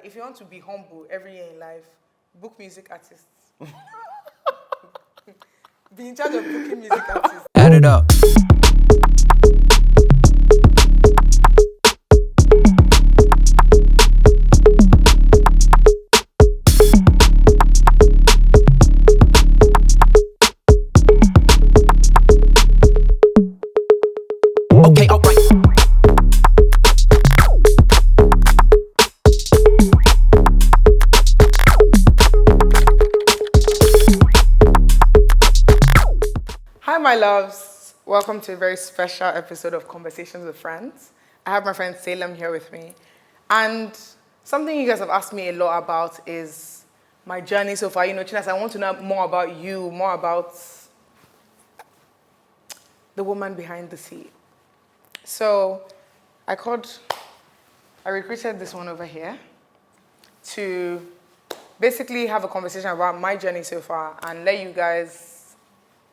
if you want to be humble every year in life, book music artists. Be in charge of booking music artists. Add it up. Okay, alright. Hi, my loves. Welcome to a very special episode of Conversations with Friends. I have my friend Salem here with me. And something you guys have asked me a lot about is my journey so far. You know, Chinasa, I want to know more about you, more about the woman behind the scene. So I recruited this one over here to basically have a conversation about my journey so far and let you guys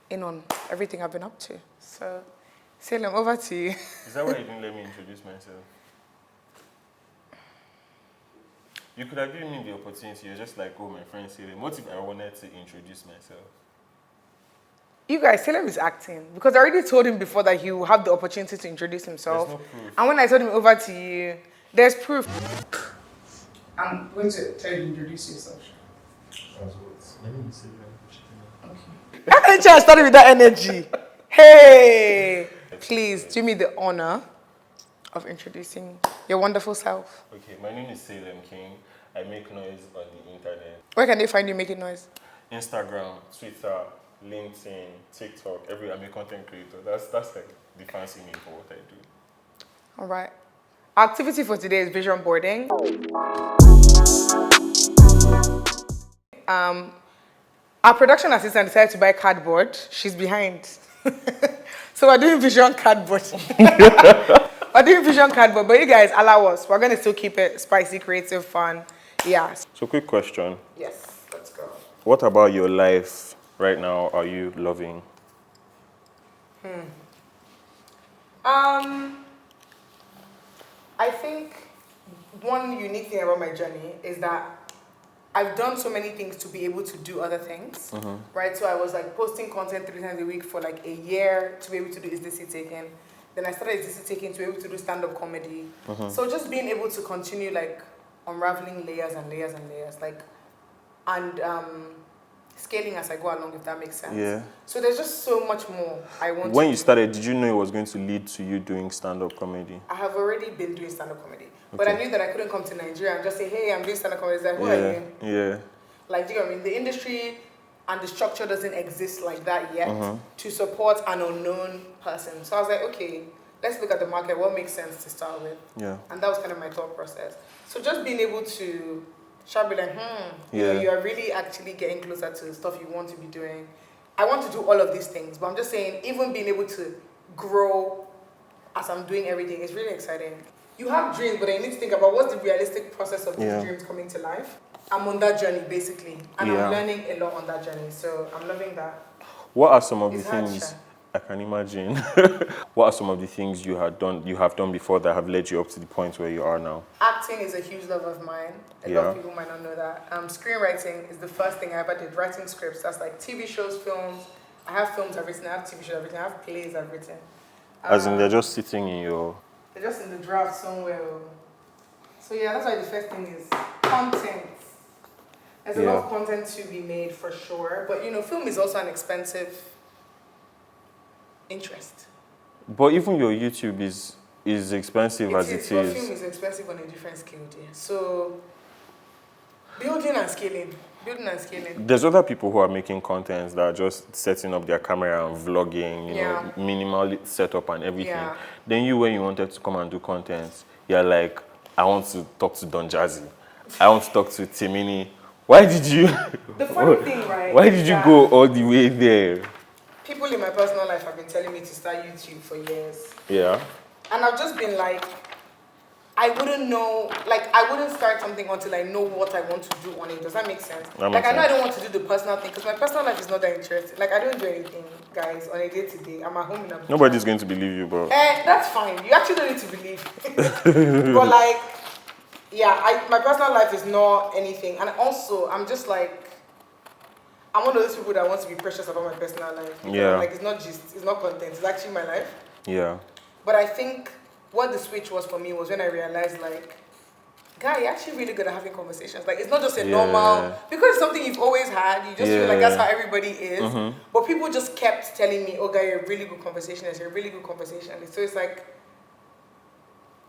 in on everything I've been up to. So, Salem, over to you. Is that why you didn't let me introduce myself? You could have given me the opportunity. You're just like, oh, my friend Salem. What if I wanted to introduce myself? You guys, Salem is acting because I already told him before that he will have the opportunity to introduce himself. There's no proof. And when I told him over to you, there's proof. I'm going to tell you to introduce yourself. Let me see. Energy, I started with that energy. Hey, please do me the honor of introducing your wonderful self. Okay, my name is Salem King. I make noise on the internet. Where can they find you making noise? Instagram, Twitter, LinkedIn, TikTok, everywhere. I'm a content creator. That's like the fancy name for what I do. All right. Our activity for today is vision boarding. Our production assistant decided to buy cardboard. She's behind. So we're doing vision cardboard. But you guys allow us. We're going to still keep it spicy, creative, fun. Yeah. So quick question. Yes, let's go. What about your life right now are you loving? I think one unique thing about my journey is that I've done so many things to be able to do other things, right? So I was like posting content 3 times a week for like a year to be able to do Is This It Taken. Then I started Is This It Taken to be able to do stand-up comedy. So just being able to continue like unraveling layers and layers and layers, like, and scaling as I go along, if that makes sense. Yeah. So there's just so much more I want to When you do. started, did you know it was going to lead to you doing stand-up comedy? I have already been doing stand-up comedy. But I knew that I couldn't come to Nigeria and just say, hey, I'm doing stand-up comedy. It's like, who are you? Yeah. Like, do you know what I mean? The industry and the structure doesn't exist like that yet to support an unknown person. So I was like, okay, let's look at the market. What makes sense to start with? Yeah. And that was kind of my thought process. So just being able to shall be like, you Yeah. know, you are really actually getting closer to the stuff you want to be doing. I want to do all of these things, but I'm just saying, even being able to grow as I'm doing everything is really exciting. You have dreams, but you need to think about what's the realistic process of these dreams coming to life. I'm on that journey, basically, and I'm learning a lot on that journey, so I'm loving that. What are some of the It's hard, things Sha. I can imagine? What are some of the things you have done before that have led you up to the point where you are now? Acting is a huge love of mine. A lot of people might not know that. Screenwriting is the first thing I ever did. Writing scripts, that's like TV shows, films. I have films I've written, I have TV shows I've written, I have plays I've written. As in, they're just sitting in your... They're just in the draft somewhere. So yeah, that's why the first thing is content. There's a lot of content to be made for sure, but you know, film is also an expensive interest. But even your YouTube is expensive as it But film is. is expensive on a different scale, dear. So building and scaling. There's other people who are making contents that are just setting up their camera and vlogging, you know, minimal setup and everything. Yeah. Then you, when you wanted to come and do content, you're like, I want to talk to Don Jazzy. I want to talk to Timini. Why did you... The funny thing, right? Why did you go all the way there? People in my personal life have been telling me to start YouTube for years. Yeah. And I've just been like, I wouldn't know, like, I wouldn't start something until I know what I want to do on it. Does that make sense? That like, makes I know I sense. don't want to do the personal thing because my personal life is not that interesting. Like, I don't do anything, guys, on a day-to-day. I'm at home in Abuja. Nobody's going to believe you, bro. That's fine. You actually don't need to believe. But, like, yeah, my personal life is not anything. And also, I'm just like, I'm one of those people that wants to be precious about my personal life. Because I'm like, it's not content, it's actually my life. Yeah. But I think what the switch was for me was when I realized, like, guy, you're actually really good at having conversations. Like, it's not just a normal, because it's something you've always had, you just feel like that's how everybody is. But people just kept telling me, oh, guy, you're a really good conversationalist, you're a really good conversationalist. So it's like,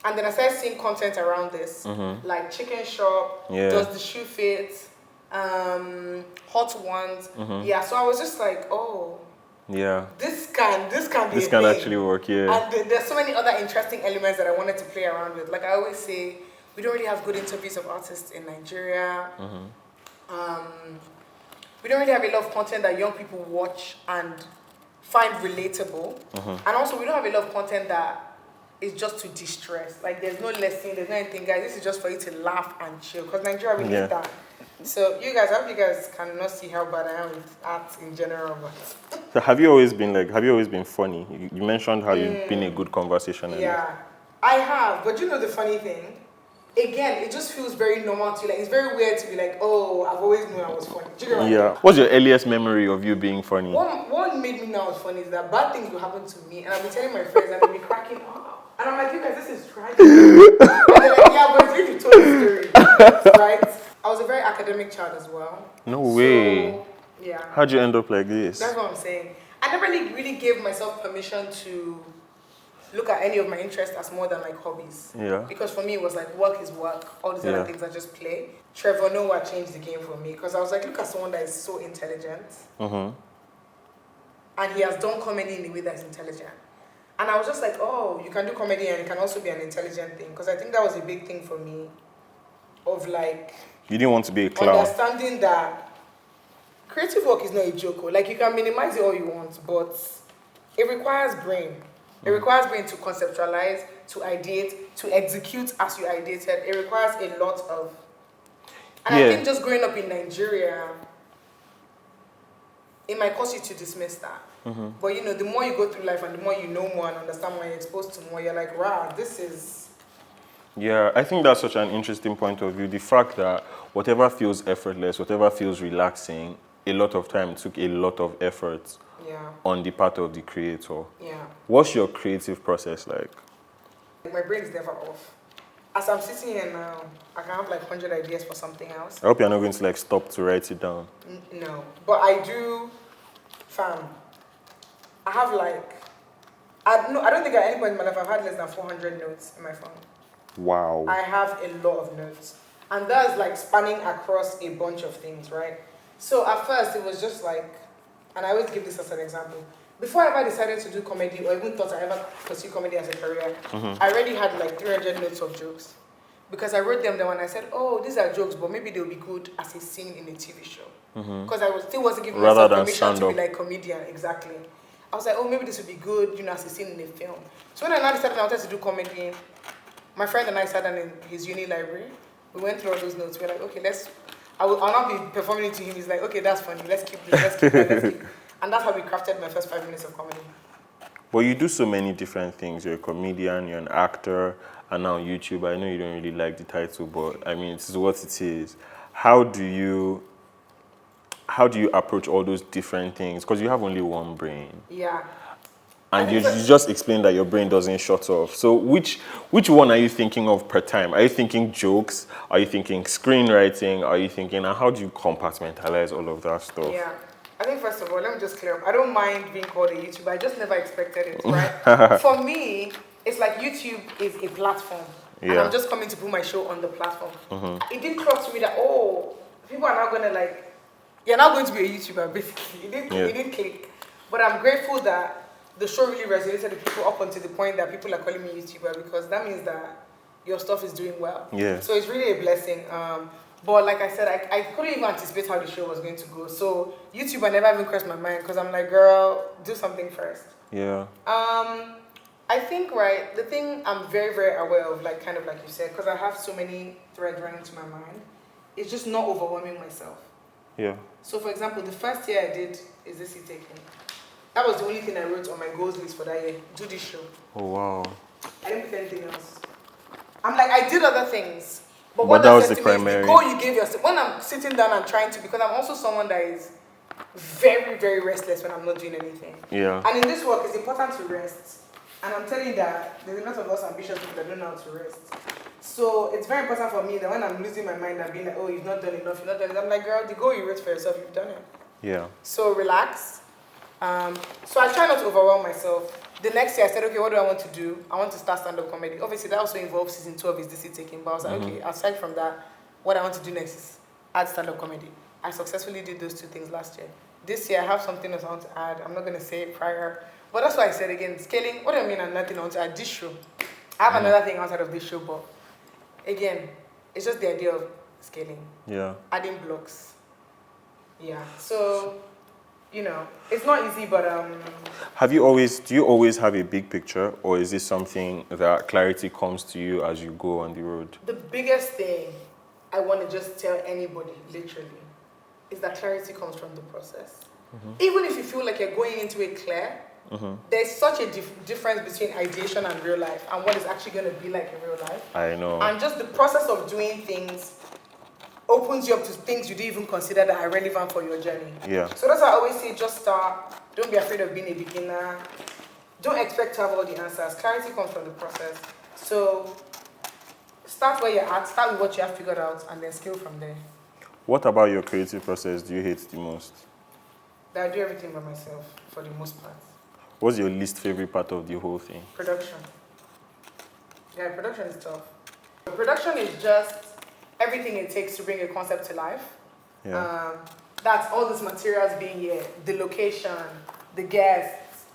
and then I started seeing content around this, like Chicken Shop, Does the Shoe Fit, Hot Ones. Yeah, so I was just like, oh, yeah, this can be this a can thing. actually work. Yeah. And there's so many other interesting elements that I wanted to play around with. Like I always say, we don't really have good interviews of artists in Nigeria. We don't really have a lot of content that young people watch and find relatable. And also, we don't have a lot of content that is just to distress. Like there's no lesson, there's no anything, guys. This is just for you to laugh and chill. Because Nigeria really is that. So you guys, I hope you guys cannot see how bad I am with art in general. But So have you always been funny? You mentioned how you've been a good conversationalist. yeah, I have. But you know the funny thing? Again, it just feels very normal to you. Like it's very weird to be like, oh, I've always known I was funny. Do you get what I mean? What's your earliest memory of you being funny? What made me know I was funny is that bad things will happen to me, and I'll be telling my friends, and they'll be cracking up. And I'm like, you guys, this is tragic. And they're like, yeah, but it's really told the story, right? I was a very academic child as well. No way. Yeah. How'd you end up like this? That's what I'm saying. I never really gave myself permission to look at any of my interests as more than like hobbies. Yeah. Because for me, it was like work is work. All these other things I just play. Trevor Noah changed the game for me because I was like, look at someone that is so intelligent. And he has done comedy in a way that's intelligent. And I was just like, oh, you can do comedy and it can also be an intelligent thing. Because I think that was a big thing for me of like... You didn't want to be a clown. Understanding that creative work is not a joke. Like you can minimize it all you want, but it requires brain. It requires brain to conceptualize, to ideate, to execute as you ideated. It requires a lot of... And I think just growing up in Nigeria, it might cause you to dismiss that. But you know, the more you go through life and the more you know more and understand more, you're exposed to more, you're like, wow, this is... Yeah, I think that's such an interesting point of view. The fact that whatever feels effortless, whatever feels relaxing, a lot of time took a lot of effort on the part of the creator. Yeah. What's your creative process like? My brain is never off. As I'm sitting here now, I can have like 100 ideas for something else. I hope you're not going to like stop to write it down. No, but I do, fam. I have like, I don't think at any point in my life I've had less than 400 notes in my phone. Wow. I have a lot of notes. And that's like spanning across a bunch of things, right? So at first it was just like, and I always give this as an example. Before I ever decided to do comedy or even thought I ever pursue comedy as a career, I already had like 300 notes of jokes. Because I wrote them down and I said, oh, these are jokes, but maybe they'll be good as a scene in a TV show. Because I still wasn't giving myself permission to be like comedian, exactly. I was like, oh, maybe this would be good, you know, as a scene in a film. So when I now decided I wanted to do comedy, my friend and I sat down in his uni library. We went through all those notes. We were like, okay, I'll not be performing it to him. He's like, okay, that's funny. Let's keep this, let's keep that, let's keep. And that's how we crafted my first 5 minutes of comedy. Well, you do so many different things. You're a comedian, you're an actor, and now YouTube. I know you don't really like the title, but I mean, this is what it is. How do you approach all those different things? Because you have only one brain. Yeah. And you just explained that your brain doesn't shut off. So which one are you thinking of per time? Are you thinking jokes? Are you thinking screenwriting? Are you thinking, and how do you compartmentalize all of that stuff? Yeah. I think first of all, let me just clear up. I don't mind being called a YouTuber. I just never expected it, right? For me, it's like YouTube is a platform. And I'm just coming to put my show on the platform. It didn't cross to me that, oh, people are now going to like, you're now going to be a YouTuber, basically. It didn't click. But I'm grateful that the show really resonated with people up until the point that people are calling me YouTuber, because that means that your stuff is doing well. Yeah. So it's really a blessing. But like I said, I couldn't even anticipate how the show was going to go. So YouTube, I never even crossed my mind because I'm like, girl, do something first. Yeah. I think, right, the thing I'm very, very aware of, like kind of like you said, because I have so many threads running to my mind, is just not overwhelming myself. Yeah. So for example, the first year I did Is This It Taking? That was the only thing I wrote on my goals list for that year. Do this show. Oh, wow. I didn't put anything else. I'm like, I did other things, But But what that that was says the to me is primary. the goal you gave yourself. When I'm sitting down and trying to, because I'm also someone that is very, very restless when I'm not doing anything. Yeah. And in this work, it's important to rest. And I'm telling you that there's a lot of us ambitious people that don't know how to rest. So it's very important for me that when I'm losing my mind and being like, oh, you've not done enough, you've not done it. I'm like, girl, the goal you wrote for yourself, you've done it. Yeah. So relax. So I try not to overwhelm myself. The next year I said, okay, what do I want to do? I want to start stand-up comedy. Obviously that also involves season 2 of Is This It Taking? But I was like, okay, aside from that, what I want to do next is add stand-up comedy. I successfully did those 2 things last year. This year I have something else I want to add. I'm not going to say it prior. But that's why I said again, scaling, what do I mean and nothing I want to add? This show. I have another thing outside of this show, but again, it's just the idea of scaling. Yeah. Adding blocks. Yeah. So, it's not easy, but do you always have a big picture, or is this something that clarity comes to you as you go on the road? the biggest thing I want to just tell anybody, literally, is that clarity comes from the process. Even if you feel like you're going into it clear, there's such a difference between ideation and real life and what it's actually going to be like in real life. I know. And just the process of doing things opens you up to things you didn't even consider that are relevant for your journey. Yeah. So that's why I always say, just start. Don't be afraid of being a beginner. Don't expect to have all the answers. Clarity comes from the process. So start where you're at, start with what you have figured out, and then scale from there. What about your creative process do you hate the most? That I do everything by myself for the most part. What's your least favorite part of the whole thing? Production. Yeah, production is tough. Production is just everything it takes to bring a concept to life. Yeah. That's all these materials being here, the location, the guests,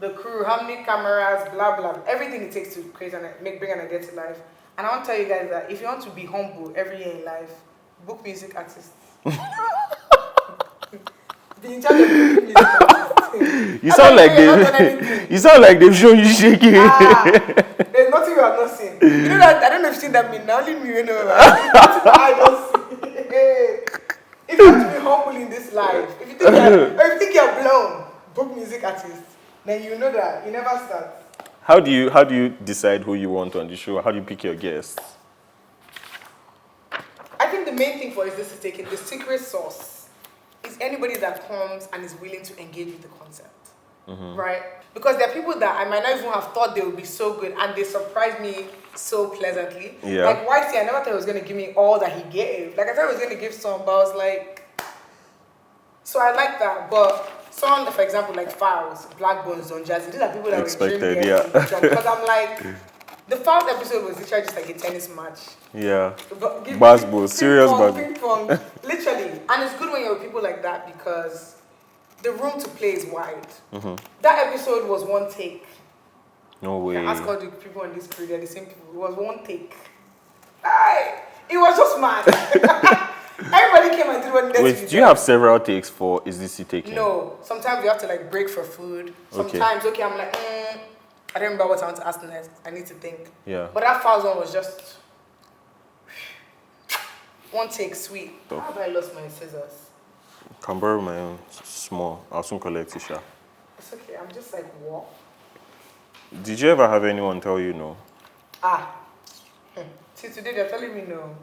the crew, how many cameras, blah, blah, everything it takes to create and bring an idea to life. And I want to tell you guys that if you want to be humble every year in life, book music artists. Be in charge of booking music artists. You sound like they've shown you shaking. There's nothing you have not seen. You know that I don't know if you've seen that meme. Now only me, I don't see. If you want to be humble in this life, if you think you're blown, book music artists, then you know that you never start. How do you decide who you want on the show? How do you pick your guests? I think the main thing for Is This It Taking? The secret sauce is anybody that comes and is willing to engage with the concept. Right? Because there are people that I might not even have thought they would be so good, and they surprised me so pleasantly. Yeah. Like Whitey, I never thought he was going to give me all that he gave. Like I thought he was going to give some, but I was like... So I like that, but someone, for example, like Files, Black Bones, Don Jazzy, these are people that Expected, were dreaming. yeah. Because I'm like... The first episode was literally just like a tennis match. Yeah. Basketball, serious basketball. Ping pong, literally. And it's good when you're with people like that because the room to play is wide. That episode was one take. No way. I ask all the people on this crew, they're the same people. It was one take. It was just mad. Everybody came and did one. Wait, do you have several takes for Is This It Taking? No. Sometimes you have to like break for food. Sometimes, okay I'm like, I don't remember what I want to ask next. I need to think. Yeah. But that first one was just one take, sweet. How have I lost my scissors? Can borrow my own small. I'll soon collect it, sha. It's okay. I'm just like, what? Did you ever have anyone tell you no? Till today they're telling me no.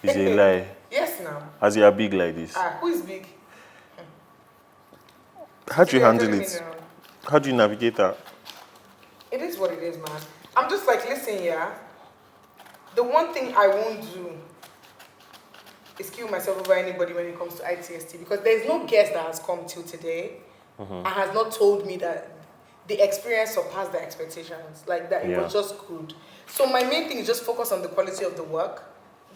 Is it a lie? Yes, now. As you are big like this. Who is big? How do you handle Telling it? me no. How do you navigate that? It is what it is, man. I'm just like, listen, yeah. The one thing I won't do is kill myself over anybody when it comes to ITST because there's no guest that has come till today and has not told me that the experience surpassed their expectations. Like that, it was just good. So my main thing is just focus on the quality of the work.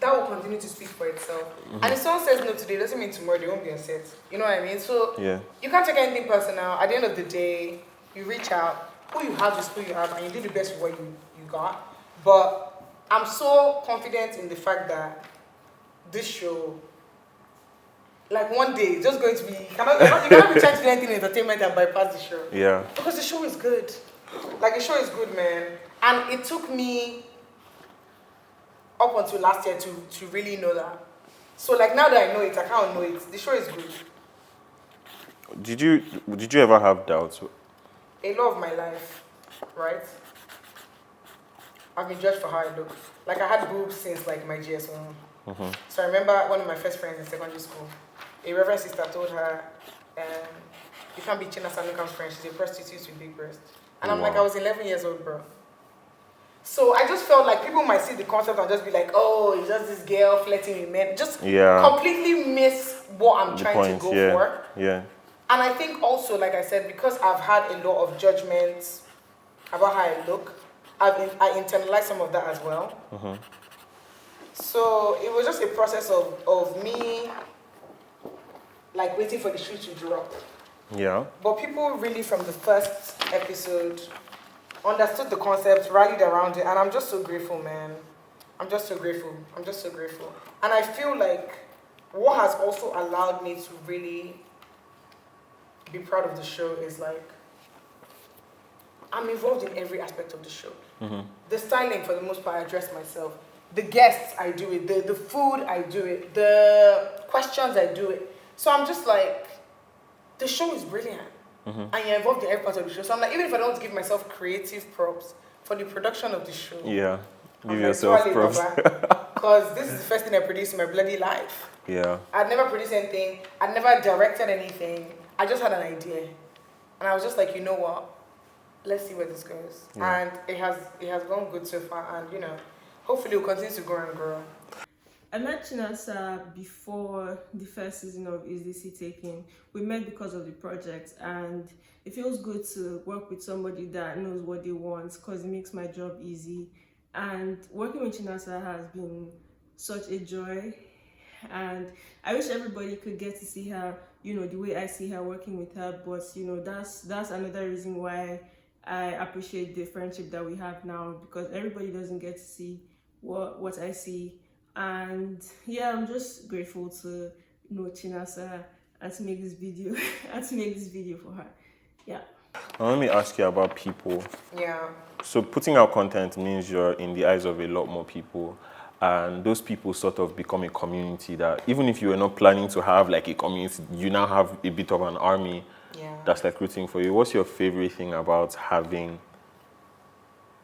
That will continue to speak for itself. And if someone says no today, doesn't mean tomorrow they won't be on set. You know what I mean? So you can't take anything personal. At the end of the day, you reach out. Who you have is who you have, and you do the best with what you got. But I'm so confident in the fact that this show, like one day, it's just going to be, you cannot be trying to do anything in entertainment and bypass the show. Yeah. Because the show is good. Like, the show is good, man. And it took me up until last year to really know that. So, like, now that I know it, I can't know it. The show is good. Did you ever have doubts? A lot of my life, right? I've been judged for how I look. Like I had boobs since like my GS1. So I remember one of my first friends in secondary school, a reverend sister told her, you can't be Chinasa Nukam's friend, she's a prostitute with big breasts. And I'm like, I was 11 years old, bro. So I just felt like people might see the concept and just be like, oh, it's just this girl flirting with men. Just completely miss what I'm trying to go for. Yeah. And I think also, like I said, because I've had a lot of judgments about how I look, I internalized some of that as well. So it was just a process of me, like, waiting for the shoe to drop. Yeah. But people really, from the first episode, understood the concept, rallied around it, and I'm just so grateful, man. I'm just so grateful. And I feel like what has also allowed me to really be proud of the show is like, I'm involved in every aspect of the show. The styling, for the most part, I dress myself. The guests, I do it. The food, I do it. The questions, I do it. So I'm just like, the show is brilliant. And you're involved in every part of the show. So I'm like, even if I don't give myself creative props for the production of the show. Yeah. Give yourself props. Because this is the first thing I produced in my bloody life. Yeah. I'd never produced anything. I'd never directed anything. I just had an idea. And I was just like, you know what? Let's see where this goes. Yeah. And it has gone good so far. And, you know, hopefully we'll continue to grow and grow. I met Chinasa before the first season of Is This It Taking. We met because of the project, and it feels good to work with somebody that knows what they want because it makes my job easy. And working with Chinasa has been such a joy, and I wish everybody could get to see her, you know, the way I see her working with her. But you know, that's another reason why I appreciate the friendship that we have now, because everybody doesn't get to see what I see. And yeah, I'm just grateful to know Chinasa and to make this video for her. Yeah. Now let me ask you about people. Yeah. So putting out content means you're in the eyes of a lot more people, and those people sort of become a community that even if you were not planning to have like a community, you now have a bit of an army that's like rooting for you. What's your favorite thing about having,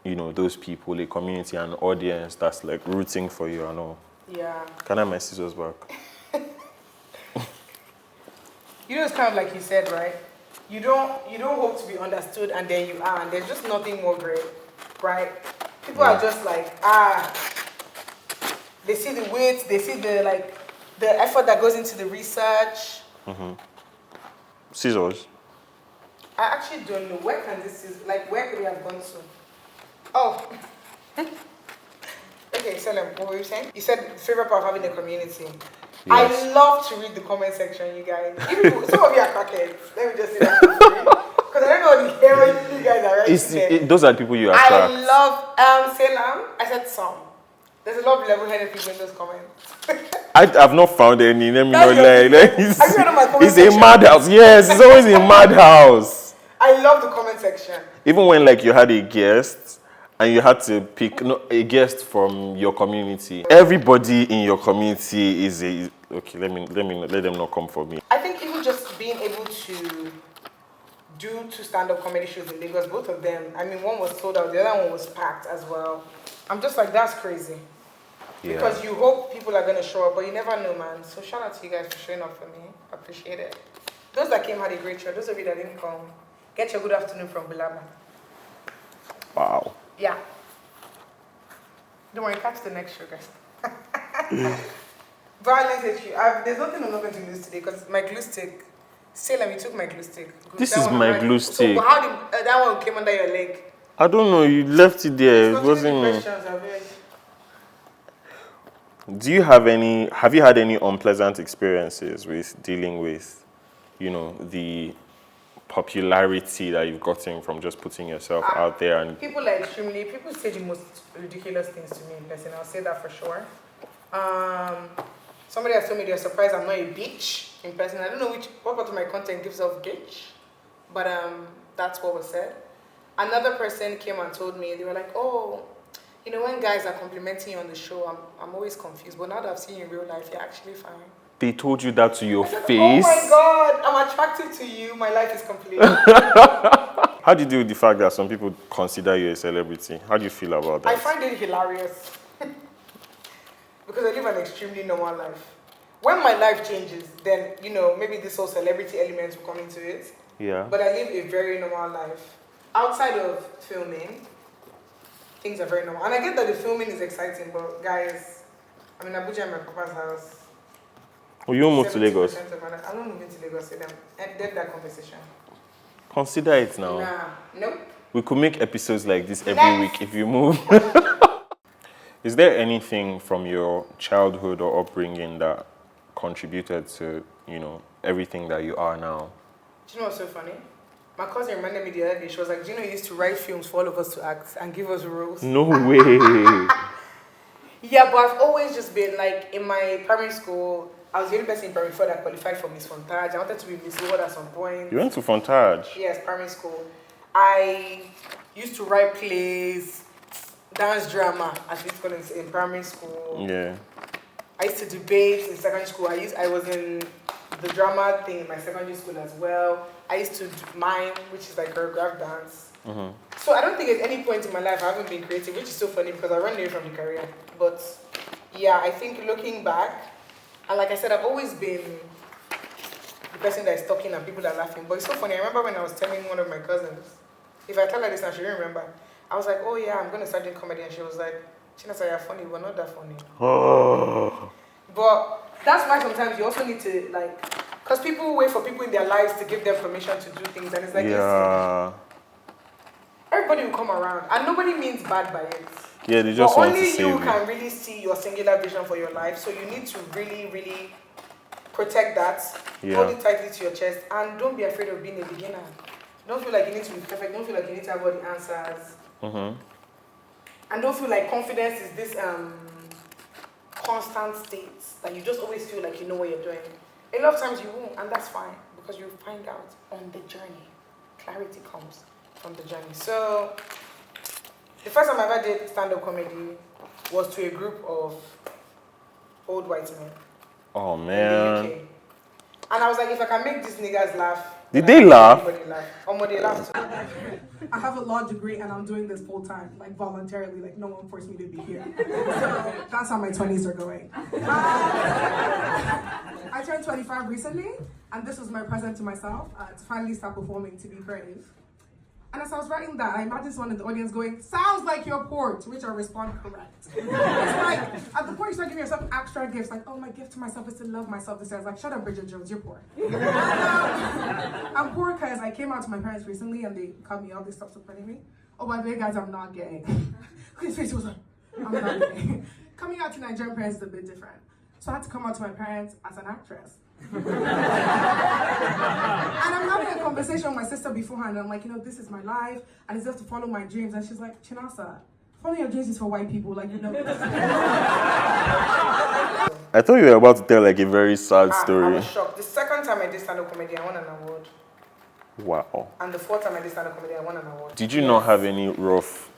you know, those people, a community, an audience that's like rooting for you and all? Yeah. Can I have my scissors back? You know, it's kind of like you said, right? You don't hope to be understood, and then you are, and there's just nothing more great, right? People are just like, they see the weight, they see the effort that goes into the research. Scissors? I actually don't know. Where can this is where could we have gone to? Oh. Okay, Salem, what were you saying? You said favorite part of having a community. Yes. I love to read the comment section, you guys. Some of you are crackheads. Let me just say that. Because I don't know the hell you guys are writing. Those are the people you attract. I love Salem. I said some. There's a lot of level-headed people in those comments. I've not found any. Let me not lie. It's a section? madhouse. Yes, it's always a madhouse. I love the comment section. Even when like you had a guest and you had to pick a guest from your community, everybody in your community is a okay. Let them not come for me. I think even just being able to do 2 stand-up comedy shows in Lagos, both of them. I mean, one was sold out, the other one was packed as well. I'm just like, that's crazy. Yeah. Because you hope people are gonna show up, but you never know, man. So shout out to you guys for showing up for me. I appreciate it. Those that came had a great show. Those of you that didn't come, get your good afternoon from Bilaba. Wow. Yeah. Don't worry, catch the next show, guys. Violence issue. There's nothing I'm not going to lose today because my glue stick. Salem, you took my glue stick. Good. This is my glue stick. So how did that one came under your leg? I don't know. You left it there. It wasn't me. Do you have you had any unpleasant experiences with dealing with, you know, the popularity that you've gotten from just putting yourself out there? And people say the most ridiculous things to me in person. I'll say that for sure. Somebody has told me they're surprised I'm not a bitch in person. I don't know what part of my content gives off bitch, but that's what was said. Another person came and told me, they were like, oh, you know, when guys are complimenting you on the show, I'm always confused. But now that I've seen you in real life, you're actually fine. They told you that to your face? Oh my God, I'm attractive to you. My life is complete. How How do you deal with the fact that some people consider you a celebrity? How do you feel about that? I find it hilarious because I live an extremely normal life. When my life changes, then, maybe this whole celebrity element will come into it. Yeah. But I live a very normal life. Outside of filming, things are very normal. And I get that the filming is exciting, but guys, I'm in Abuja in my papa's house. Oh, you moved to Lagos? I'm not moving to Lagos. End that conversation. Consider it now. Nah, nope. We could make episodes like this every Next. week if you move. Is there anything from your childhood or upbringing that contributed to, everything that you are now? Do you know what's so funny? My cousin reminded me the other day. She was like, do you know you used to write films for all of us to act and give us roles? No way. Yeah, but I've always just been like, in my primary school, I was the only person in primary 4 that qualified for Miss Fontage. I wanted to be Miss World at some point. You went to Fontage? Yes, primary school. I used to write plays, dance drama, as we call it, in primary school. Yeah. I used to debate in secondary school. I was in the drama thing in my secondary school as well. I used to mime, which is like choreographed dance. Mm-hmm. So I don't think at any point in my life I haven't been creative, which is so funny because I ran away from the career. But yeah, I think looking back, and like I said, I've always been the person that is talking and people are laughing. But it's so funny. I remember when I was telling one of my cousins, if I tell her this now, she didn't remember. I was like, oh yeah, I'm going to start doing comedy. And she was like, Chinasa, you're funny, but not that funny. Oh. But that's why sometimes you also need to, like, because people wait for people in their lives to give them permission to do things. And it's like, Yeah. everybody will come around. And nobody means bad by it. Yeah, they just want to only save you you. can really see your singular vision for your life. So you need to really, really protect that. Yeah. Hold it tightly to your chest. And don't be afraid of being a beginner. Don't feel like you need to be perfect. Don't feel like you need to have all the answers. Mm-hmm. And don't feel like confidence is this constant state that you just always feel like you know what you're doing. A lot of times you won't, and that's fine because you'll find out on the journey. Clarity comes from the journey. So the first time I ever did stand-up comedy was to a group of old white men Oh, in man. the UK. And I was like, if I can make these niggas laugh. Did then they I can make laugh? everybody laugh. They laughed. I have a law degree and I'm doing this full time, like voluntarily, like no one forced me to be here. So that's how my 20s are going. I turned 25 recently, and this was my present to myself, to finally start performing, to be brave. And as I was writing that, I imagined someone in the audience going, sounds like you're poor, to which I respond, correct. It's like, at the point you start giving yourself extra gifts, like, oh, my gift to myself is to love myself this year. I was like, shut up, Bridget Jones, you're poor. I'm poor because I came out to my parents recently and they cut me off, they stopped supporting me. Oh, by the way, guys, I'm not gay. His face was like, I'm not gay. Coming out to Nigerian parents is a bit different. So I had to come out to my parents as an actress. And I'm having a conversation with my sister beforehand. I'm like, this is my life, and it's just to follow my dreams. And she's like, Chinasa, following your dreams is for white people, like, I thought you were about to tell like a very sad I story. was shocked. The second time I did stand-up comedy, I won an award. Wow. And the fourth time I did stand-up comedy, I won an award. Did you not have any rough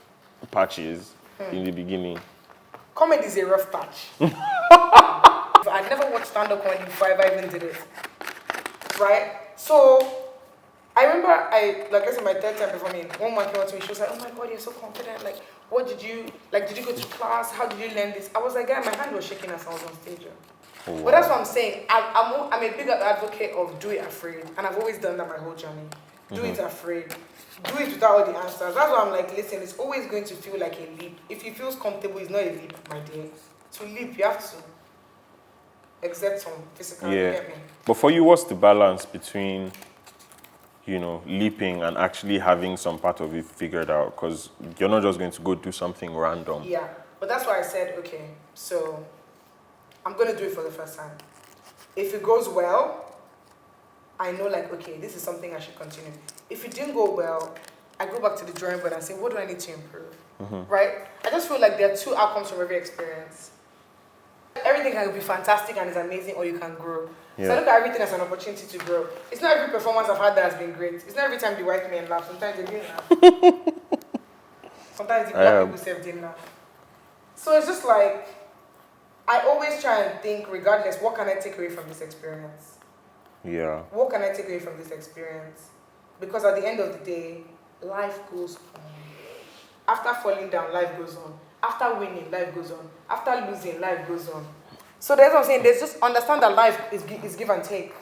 patches in the beginning? Comedy is a rough patch. I'd never watched stand-up comedy before I ever even did it. Right? So, I remember let's say my third time performing, one woman came up to me, she was like, oh my God, you're so confident. Like, did you go to class? How did you learn this? I was like, yeah, my hand was shaking as I was on stage. Oh, wow. But that's what I'm saying. I'm a big advocate of do it afraid. And I've always done that my whole journey. Do it afraid. Do it without all the answers. That's why I'm like, listen, it's always going to feel like a leap. If it feels comfortable, it's not a leap, my dear. To leap, you have to. Except some physical, you get me? But for you, what's the balance between, leaping and actually having some part of it figured out? Because you're not just going to go do something random. Yeah, but that's why I said, okay, so I'm going to do it for the first time. If it goes well, I know like, okay, this is something I should continue. If it didn't go well, I go back to the drawing board and say, what do I need to improve? Right? I just feel like there are two outcomes from every experience. Everything can be fantastic and is amazing, or you can grow. Yeah. So I look at everything as an opportunity to grow. It's not every performance I've had that has been great. It's not every time the white men laugh. Sometimes they didn't laugh. Sometimes the black people say didn't laugh. So it's just like, I always try and think, regardless, what can I take away from this experience? Yeah. What can I take away from this experience? Because at the end of the day, life goes on. After falling down, life goes on. After winning, life goes on. After losing, life goes on. So that's what I'm saying. There's just understand that life is give and take.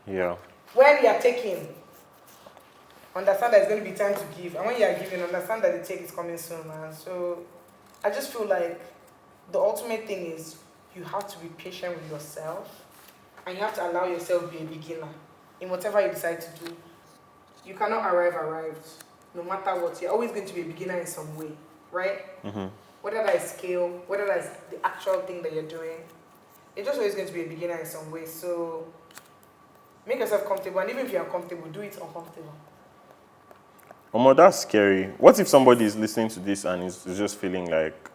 Yeah. When you are taking, understand that it's going to be time to give. And when you are giving, understand that the take is coming soon, man. So I just feel like the ultimate thing is you have to be patient with yourself and you have to allow yourself to be a beginner in whatever you decide to do. You cannot arrived. No matter what, you're always going to be a beginner in some way, right? Mm-hmm. Whether that is skill, whether that is the actual thing that you're doing, you're just always going to be a beginner in some way. So make yourself comfortable, and even if you're uncomfortable, do it uncomfortable. Omo, that's scary. What if somebody is listening to this and is just feeling like,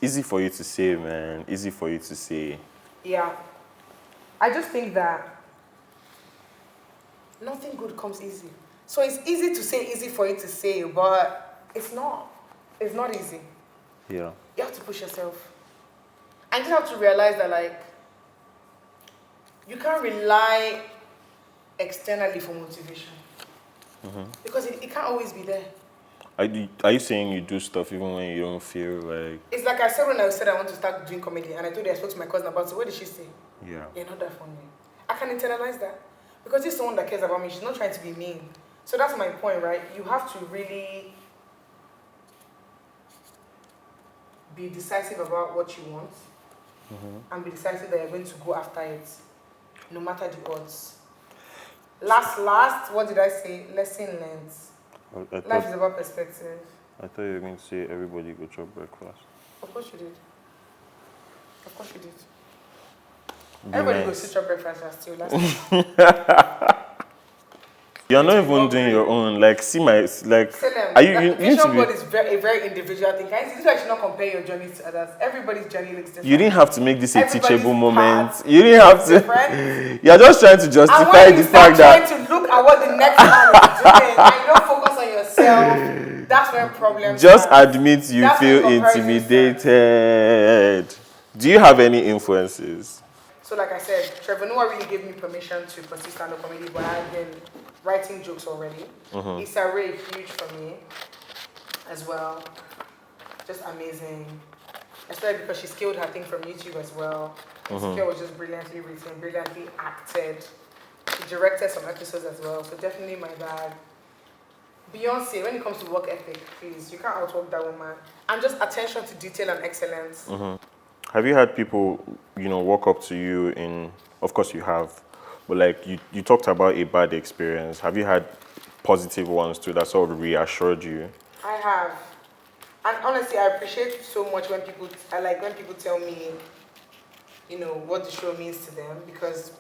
easy for you to say, man, easy for you to say? Yeah. I just think that nothing good comes easy. So it's easy to say, easy for you to say, but it's not. It's not easy. Yeah. You have to push yourself. And you just have to realize that, like, you can't rely externally for motivation. Mm-hmm. Because it can't always be there. Are you saying you do stuff even when you don't feel like... It's like I said when I said I want to start doing comedy, and I told you I spoke to my cousin about it. What did she say? Yeah. You're not that funny. I can internalize that. Because this is someone that cares about me. She's not trying to be mean. So that's my point, right? You have to really be decisive about what you want. Mm-hmm. And be decisive that you're going to go after it, no matter the odds. Last, what did I say? Lesson learned. Life is about perspective. I thought you were going to say everybody go chop breakfast. Of course you did. Of course you did. Everybody goes to chop breakfast still. You're not even doing your own. Like, see my like. Are you vision board is a very individual thing. This is why you should not compare your journey to others. Everybody's journey looks different. You didn't have to make this a teachable moment. Path. You didn't have to. You're just trying to justify the fact that. Trying to look at what the next man is doing and you don't focus on yourself. That's when problems. Just admit you feel intimidated. Do you have any influences? So, like I said, Trevor Noah really gave me permission to pursue stand-up comedy, but I've been writing jokes already. Mm-hmm. Issa Rae is huge for me as well. Just amazing. Especially because she scaled her thing from YouTube as well. Insecure was just brilliantly written, brilliantly acted. She directed some episodes as well, so definitely my bag. Beyonce, when it comes to work ethic, please, you can't outwork that woman. And just attention to detail and excellence. Mm-hmm. Have you had people, walk up to you in, of course you have, but like you talked about a bad experience. Have you had positive ones too that sort of reassured you? I have. And honestly, I appreciate so much when people tell me, what the show means to them, because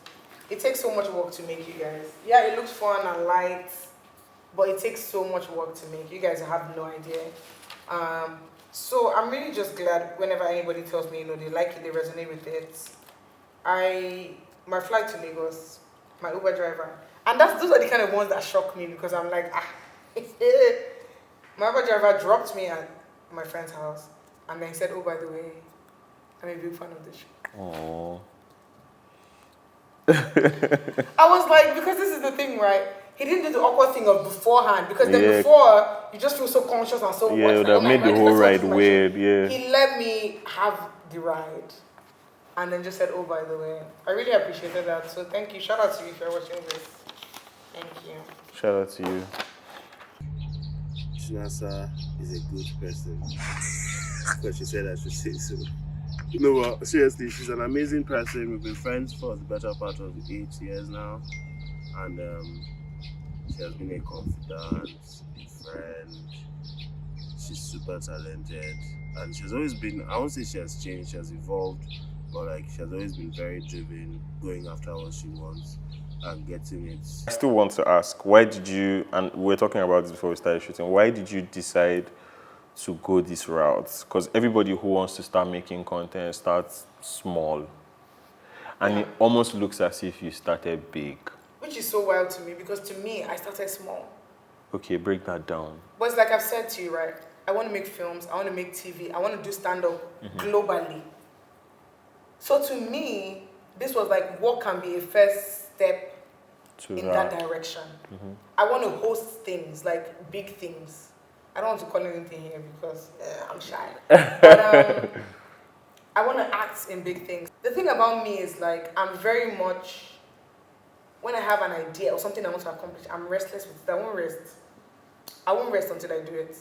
it takes so much work to make you guys. Yeah, it looks fun and light, but it takes so much work to make. You guys have no idea. So I'm really just glad whenever anybody tells me, they like it, they resonate with it. My flight to Lagos, my Uber driver, and those are the kind of ones that shock me, because I'm like, my Uber driver dropped me at my friend's house, and then he said, oh, by the way, I'm a big fan of this show. Aww. I was like, because this is the thing, right? He didn't do the awkward thing of beforehand, because then before, you just feel so conscious and so it would have made the whole ride weird, yeah. He let me have the ride, and then just said, oh, by the way. I really appreciated that, so thank you. Shout out to you if you're watching this. Thank you. Shout out to you. Chinasa is a good person. But she said I should say so. No, seriously, she's an amazing person. We've been friends for the better part of 8 years now. And she has been a confidant, a friend. She's super talented. And she's always been, I won't say she has changed, she has evolved, but like she has always been very driven, going after what she wants and getting it. I still want to ask, why did you, and we were talking about this before we started shooting, why did you decide to go this route? Because everybody who wants to start making content starts small. And it almost looks as if you started big. Which is so wild to me, because to me, I started small. Okay, break that down. But it's like I've said to you, right? I want to make films, I want to make TV, I want to do stand-up globally. So to me, this was like, what can be a first step in that direction. I want to host things, like big things. I don't want to call anything here because I'm shy. But I want to act in big things. The thing about me is like I'm very much, when I have an idea or something I want to accomplish, I'm restless with it. I won't rest. I won't rest until I do it.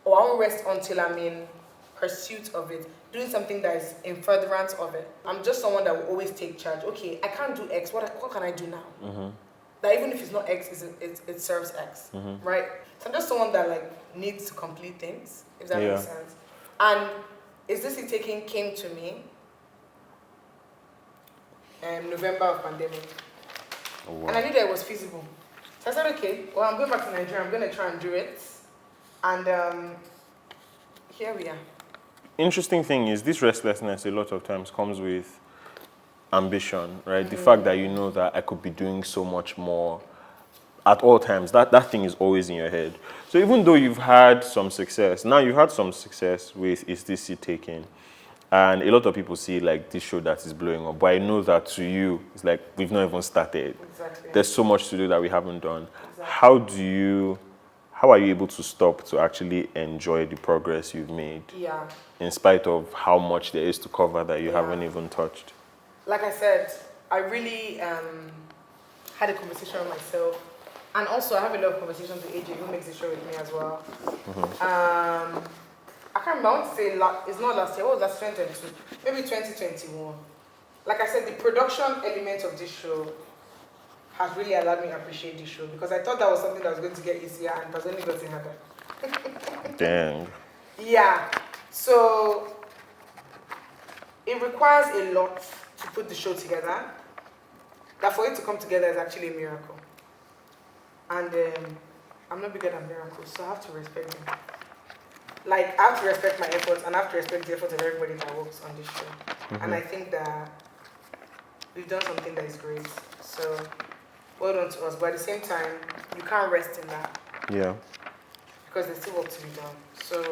Or I won't rest until I'm in pursuit of it, doing something that is in furtherance of it. I'm just someone that will always take charge. Okay, I can't do X. What can I do now? That even if it's not X, it serves X, right? So I'm just someone that like needs to complete things, if that makes sense. And Is This It Taking came to me November of pandemic. Oh, wow. And I knew that it was feasible. So I said, okay, well, I'm going back to Nigeria. I'm going to try and do it. And here we are. Interesting thing is this restlessness a lot of times comes with ambition, right? The fact that you know that I could be doing so much more at all times, that thing is always in your head. So even though you've had some success, now you've had some success with Is This It Taking? And a lot of people see like this show that is blowing up, but I know that to you, it's like we've not even started. Exactly. There's so much to do that we haven't done. Exactly. How are you able to stop to actually enjoy the progress you've made? Yeah. In spite of how much there is to cover that you haven't even touched? Like I said, I really had a conversation with myself. And also, I have a lot of conversations with AJ, who makes the show with me as well. I can't remember, I want to say, it's not last year, what was that, 2022? Maybe 2021. Like I said, the production element of this show has really allowed me to appreciate this show, because I thought that was something that was going to get easier, and it has only gotten harder. Dang. Yeah, so it requires a lot to put the show together. That for it to come together is actually a miracle. And I'm not bigger than miracles, so I have to respect them. Like, I have to respect my efforts, and I have to respect the efforts of everybody that works on this show. And I think that we've done something that is great. So, well done to us. But at the same time, you can't rest in that. Yeah. Because there's still work to be done. So,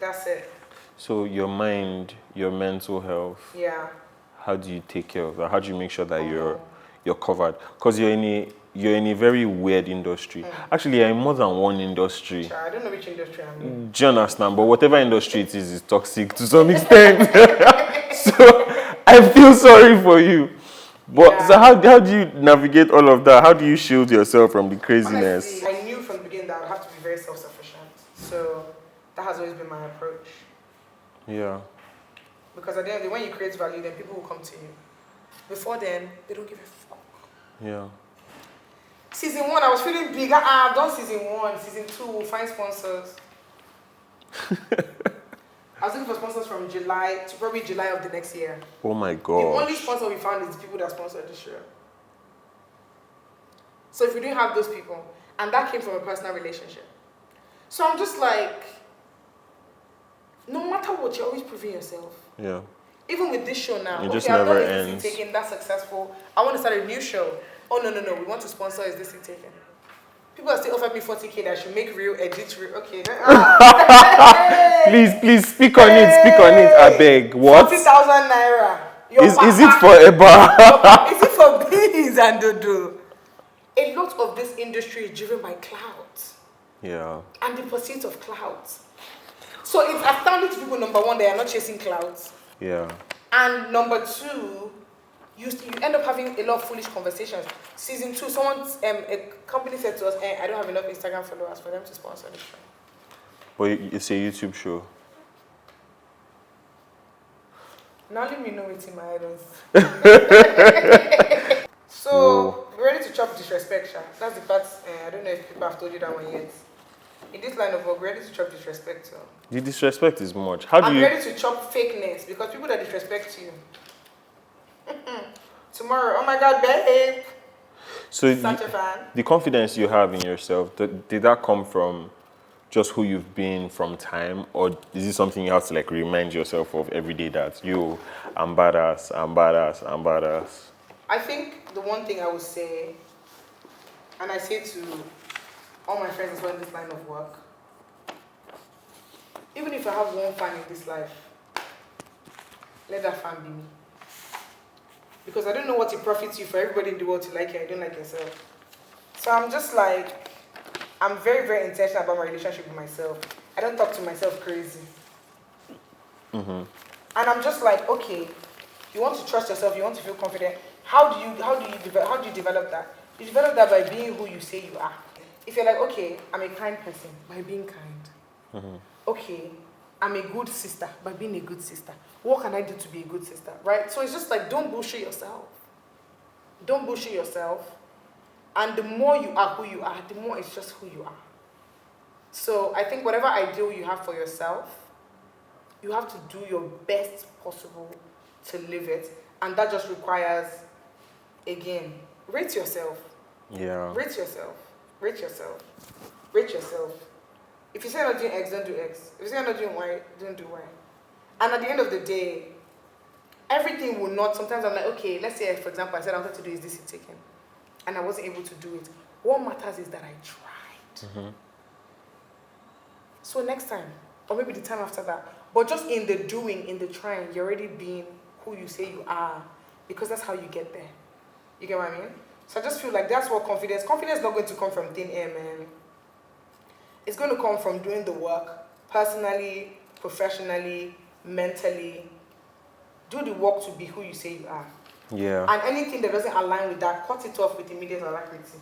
that's it. So your mind, your mental health. Yeah. How do you take care of that? How do you make sure that you're covered? Because you're in a very weird industry. Actually, you're in more than one industry. I don't know which industry I'm in. Do you understand? But whatever industry it is toxic to some extent. So I feel sorry for you. But so how do you navigate all of that? How do you shield yourself from the craziness? Honestly, I knew from the beginning that I would have to be very self-sufficient. So that has always been my approach. Yeah. Because at the end of the day, when you create value, then people will come to you. Before then, they don't give a fuck. Yeah. Season 1, I was feeling big. I've done season 1. Season 2, we'll find sponsors. I was looking for sponsors from July to probably July of the next year. Oh my The God. only sponsor we found is the people that sponsored the show. So if we didn't have those people, and that came from a personal relationship. So I'm just like, no matter what, you're always proving yourself. Yeah. Even with this show now, It just I've never done Is ends. This It Taking, that's successful. I want to start a new show. Oh, no, we want to sponsor Is This It Taking. People are still offering me 40K that I should make real, edit real. Okay. Please, speak on it, I beg. What? 40,000 naira. Is it forever? Is it for beans and dodo? A lot of this industry is driven by clout. Yeah. And the pursuit of clout. So it's astounding to people, number one, they are not chasing clout. Yeah. And number two, you end up having a lot of foolish conversations. Season 2, a company said to us, I don't have enough Instagram followers for them to sponsor the show. But it's a YouTube show. Now let me know it's in my idols. So, we're ready to chop disrespect, Sha. That's the part, I don't know if people have told you that one yet. In this line of work, we're ready to chop disrespect too. The disrespect is much. How do I'm you... ready to chop fakeness, because people that disrespect you. Tomorrow, oh my God, babe. So Such a fan. the confidence you have in yourself, did that come from just who you've been from time, or is it something you have to like remind yourself of every day that I'm badass, I'm badass, I'm badass? I think the one thing I would say, and I say to all my friends as well in this line of work, even if I have one fan in this life, let that fan be me. Because I don't know what it profits you for everybody in the world to like you, I don't like yourself. So I'm just like, I'm very, very intentional about my relationship with myself. I don't talk to myself crazy. And I'm just like, okay, you want to trust yourself, you want to feel confident. How do you develop that? You develop that by being who you say you are. If you're like, okay, I'm a kind person, by being kind. Okay, I'm a good sister, by being a good sister. What can I do to be a good sister, right? So it's just like, don't bullshit yourself. Don't bullshit yourself. And the more you are who you are, the more it's just who you are. So I think whatever ideal you have for yourself, you have to do your best possible to live it. And that just requires, again, rate yourself. Yeah. Rate yourself. Rate yourself. Rate yourself. If you say you're not doing X, don't do X. If you say you're not doing Y, don't do Y. And at the end of the day, everything will not, sometimes I'm like, okay, let's say, for example, I said I wanted to do is this taken, and I wasn't able to do it. What matters is that I tried. So next time, or maybe the time after that, but just in the doing, in the trying, you're already being who you say you are, because that's how you get there. You get what I mean? So I just feel like that's what confidence is not going to come from thin air, man. It's going to come from doing the work, personally, professionally, mentally. Do the work to be who you say you are. Yeah. And anything that doesn't align with that, cut it off with immediate alacrity.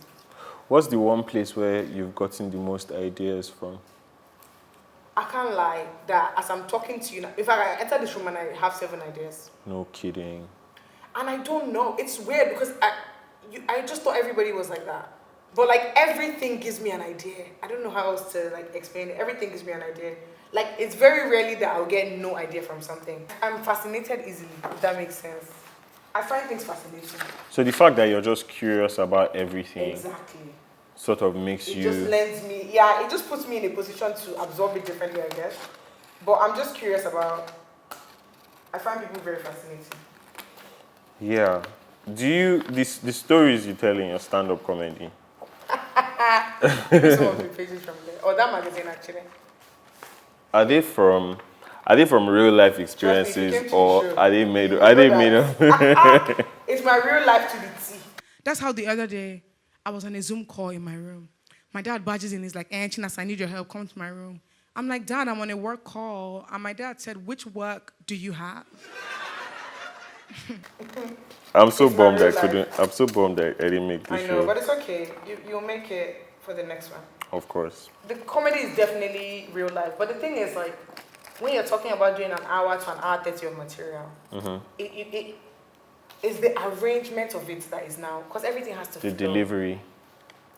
What's the one place where you've gotten the most ideas from? I can't lie that as I'm talking to you now, in fact, I enter this room and I have 7 ideas. No kidding. And I don't know. It's weird because I just thought everybody was like that. But like everything gives me an idea. I don't know how else to like explain it. Everything gives me an idea. Like it's very rarely that I'll get no idea from something. I'm fascinated easily, if that makes sense. I find things fascinating. So the fact that you're just curious about everything Exactly. sort of makes It you... just lends me, yeah, it just puts me in a position to absorb it differently, I guess. But I'm just curious about, I find people very fascinating. Yeah. Do you, the stories you tell in your stand-up comedy, Maybe some of the pages from there. Or that magazine actually. are they from real life experiences or are they made up? It's my real life to the T. That's how the other day, I was on a Zoom call in my room. My dad barges in, he's like, Chinasa, I need your help, come to my room. I'm like, Dad, I'm on a work call. And my dad said, which work do you have? I'm so It's bummed my I real couldn't. I'm so bummed I didn't make this I know, show. but it's okay. You'll make it for the next one. Of course. The comedy is definitely real life. But the thing is, like, when you're talking about doing an hour to an hour 30 of material, it is the arrangement of it that is now. Because everything has to The flow. delivery.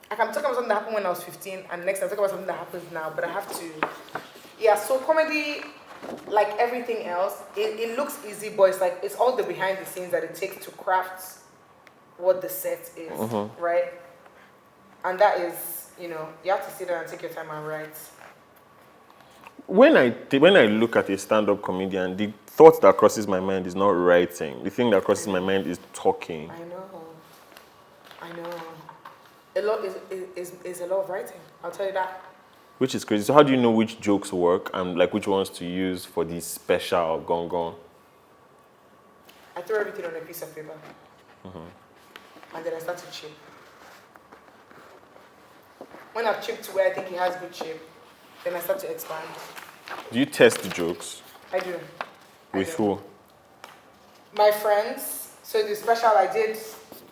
Like I'm talking about something that happened when I was 15, and next I'm talking about something that happens now, but I have to. Yeah, so comedy, like everything else, it looks easy, but it's like, it's all the behind the scenes that it takes to craft what the set is, right? And that is, you know, you have to sit there and take your time and write. When I look at a stand-up comedian, the thought that crosses my mind is not writing. The thing that crosses my mind is talking. I know. A lot is a lot of writing, I'll tell you that. Which is crazy. So how do you know which jokes work and like which ones to use for the special gong? I throw everything on a piece of paper. And then I start to chip. When I've chipped to where I think it has good shape, then I start to expand. Do you test the jokes? I do. With who? My friends. So the special I did,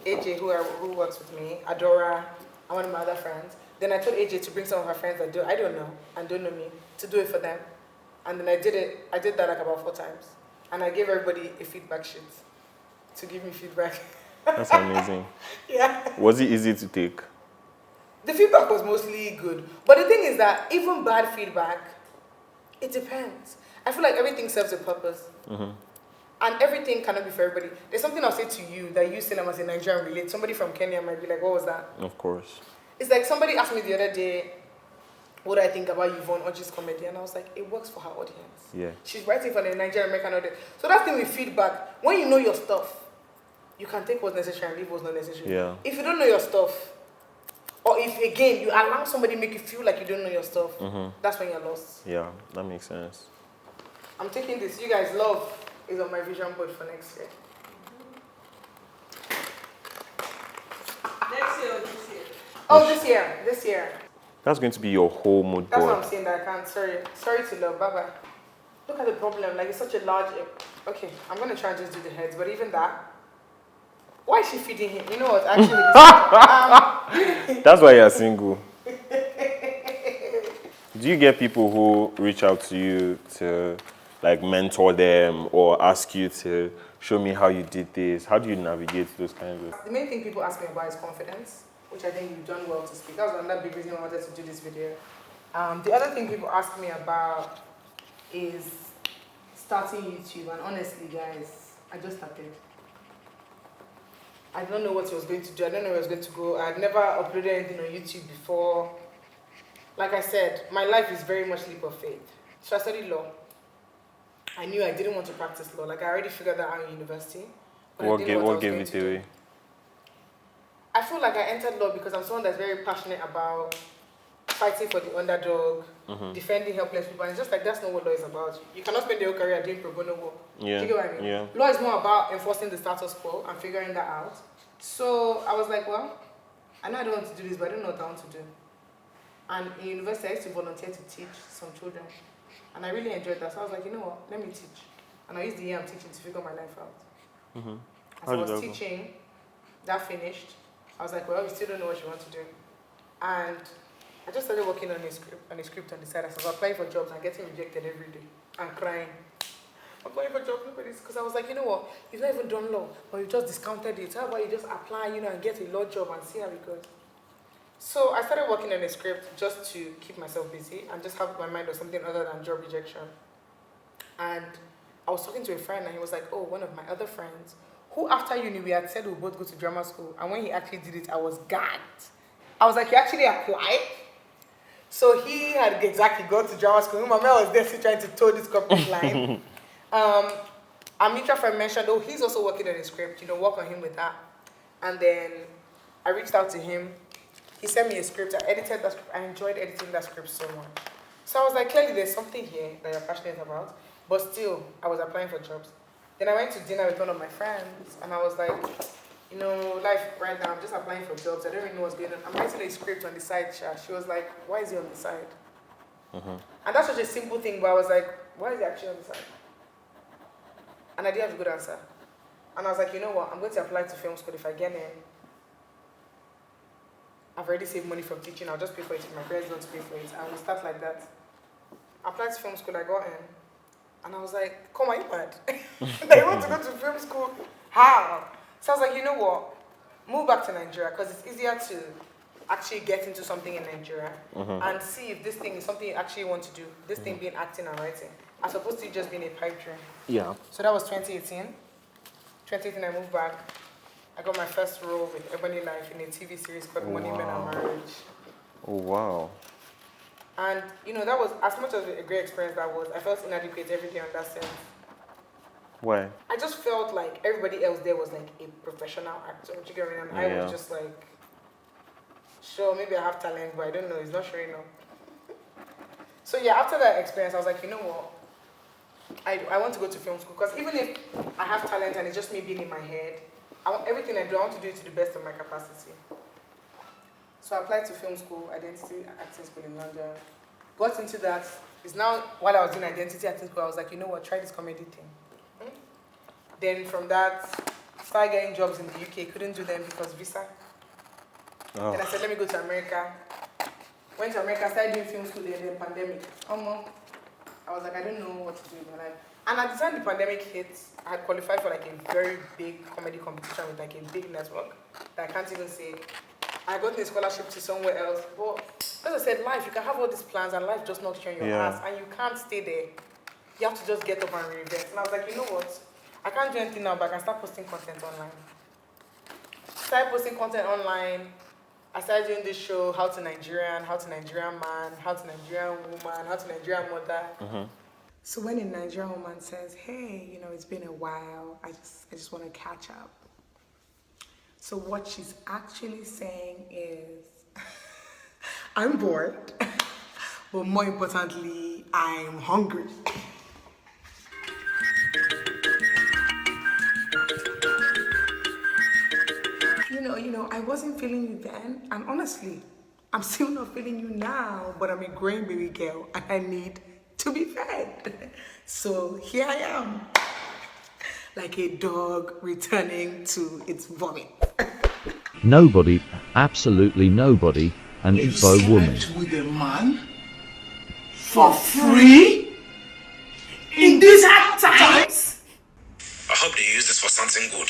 AJ, who works with me, Adora, and one of my other friends. Then I told AJ to bring some of her friends that I don't know and don't know me to do it for them. And then I did it. I did that like about 4 times. And I gave everybody a feedback sheet to give me feedback. That's amazing. Yeah. Was it easy to take? The feedback was mostly good. But the thing is that even bad feedback, it depends. I feel like everything serves a purpose. And everything cannot be for everybody. There's something I'll say to you that you still as a Nigerian relate. Somebody from Kenya might be like, what was that? Of course. It's like somebody asked me the other day, what do I think about Yvonne Oji's comedy? And I was like, it works for her audience. Yeah. She's writing for the Nigerian American audience. So that's the thing with feedback. When you know your stuff, you can take what's necessary and leave what's not necessary. Yeah. If you don't know your stuff, or if again you allow somebody make you feel like you don't know your stuff, that's when you're lost. Yeah, that makes sense. I'm taking this. You guys, love is on my vision board for next year. Next year or this year? Oh, this year. That's going to be your whole mood That's what board. I'm saying that I can't. Sorry to love. Bye bye. Look at the problem. Like it's such a large. Okay, I'm gonna try and just do the heads, but even that. Why is she feeding him? You know what? Actually, That's why you're single. Do you get people who reach out to you to like mentor them or ask you to show me how you did this? How do you navigate those kinds of? the main thing people ask me about is confidence, which I think you've done well to speak. That was another big reason I wanted to do this video. The other thing people ask me about is starting YouTube, and honestly, guys, I just started. I don't know what I was going to do. I don't know where I was going to go. I had never uploaded anything on YouTube before. Like I said, my life is very much leap of faith. So I studied law. I knew I didn't want to practice law. Like I already figured that out in university. But I didn't know What I gave was it going to away? do. I feel like I entered law because I'm someone that's very passionate about fighting for the underdog, defending helpless people, and it's just like that's not what law is about. You cannot spend your whole career doing pro bono work. Yeah. Do you get what I mean? Yeah. Law is more about enforcing the status quo and figuring that out. So I was like, well, I know I don't want to do this, but I don't know what I want to do. And in university, I used to volunteer to teach some children, and I really enjoyed that. So I was like, you know what? Let me teach, and I used the year I'm teaching to figure my life out. As I was teaching, that finished. I was like, well, you still don't know what you want to do, and I just started working on a script on the side. As I was applying for jobs and getting rejected every day and crying. I'm applying for jobs, nobody's, because I was like, you know what? You've not even done law, but you just discounted it. How about you just apply, and get a law job and see how it goes? So I started working on a script just to keep myself busy and just have my mind on something other than job rejection. And I was talking to a friend and he was like, oh, one of my other friends, who after uni we had said we both go to drama school, and when he actually did it, I was gagged. I was like, you actually applied? So he had exactly gone to drama school. My man was there still trying to toe this corporate line. Our mutual friend mentioned, oh, he's also working on a script, work on him with that. And then I reached out to him. He sent me a script. I edited that script. I enjoyed editing that script so much. So I was like, clearly there's something here that you're passionate about. But still, I was applying for jobs. Then I went to dinner with one of my friends, and I was like, life right now, I'm just applying for jobs. I don't really know what's going on. I'm writing a script on the side, Sha. She was like, why is he on the side? And that's such a simple thing, but I was like, why is he actually on the side? And I didn't have a good answer. And I was like, you know what? I'm going to apply to film school. If I get in, I've already saved money from teaching. I'll just pay for it if my parents don't pay for it. And we'll start like that. I applied to film school. I got in. And I was like, come on, you mad? They want to go to film school. How? So I was like, you know what? Move back to Nigeria, because it's easier to actually get into something in Nigeria and see if this thing is something you actually want to do. This thing being acting and writing, as opposed to just being a pipe dream. Yeah. So that was 2018. 2018, I moved back. I got my first role with Ebony Life in a TV series called Money, Men and Marriage. Oh, wow. And, that was, as much as a great experience that was, I felt inadequate every day on that sense. Why? I just felt like everybody else there was like a professional actor. Do you get me? And I was just like, sure, maybe I have talent, but I don't know. It's not showing up. So yeah, after that experience, I was like, you know what? I want to go to film school, because even if I have talent and it's just me being in my head, everything I do, I want to do it to the best of my capacity. So I applied to film school, identity acting school in London. Got into that. It's now, while I was doing identity acting school, I was like, you know what, try this comedy thing. Then from that, started getting jobs in the UK. Couldn't do them because visa. Oh. Then I said, let me go to America. Went to America, started doing film school there, then pandemic. I was like, I don't know what to do with my life. And at the time the pandemic hit, I had qualified for like a very big comedy competition with like a big network that I can't even say. I got a scholarship to somewhere else. But as I said, life, you can have all these plans and life just knocks you on your ass, and you can't stay there. You have to just get up and reinvent. And I was like, you know what? I can't do anything now, but I can start posting content online. Started posting content online. I started doing this show, How to Nigerian Man, How to Nigerian Woman, How to Nigerian Mother. So when a Nigerian woman says, hey, it's been a while, I just want to catch up. So what she's actually saying is, I'm bored, but more importantly, I'm hungry. I wasn't feeling you then, and honestly, I'm still not feeling you now, but I'm a growing baby girl, and I need to be fed. So here I am, like a dog returning to its vomit. Nobody, absolutely nobody, an Igbo woman. With a man for free in these hard times? I hope they use this for something good.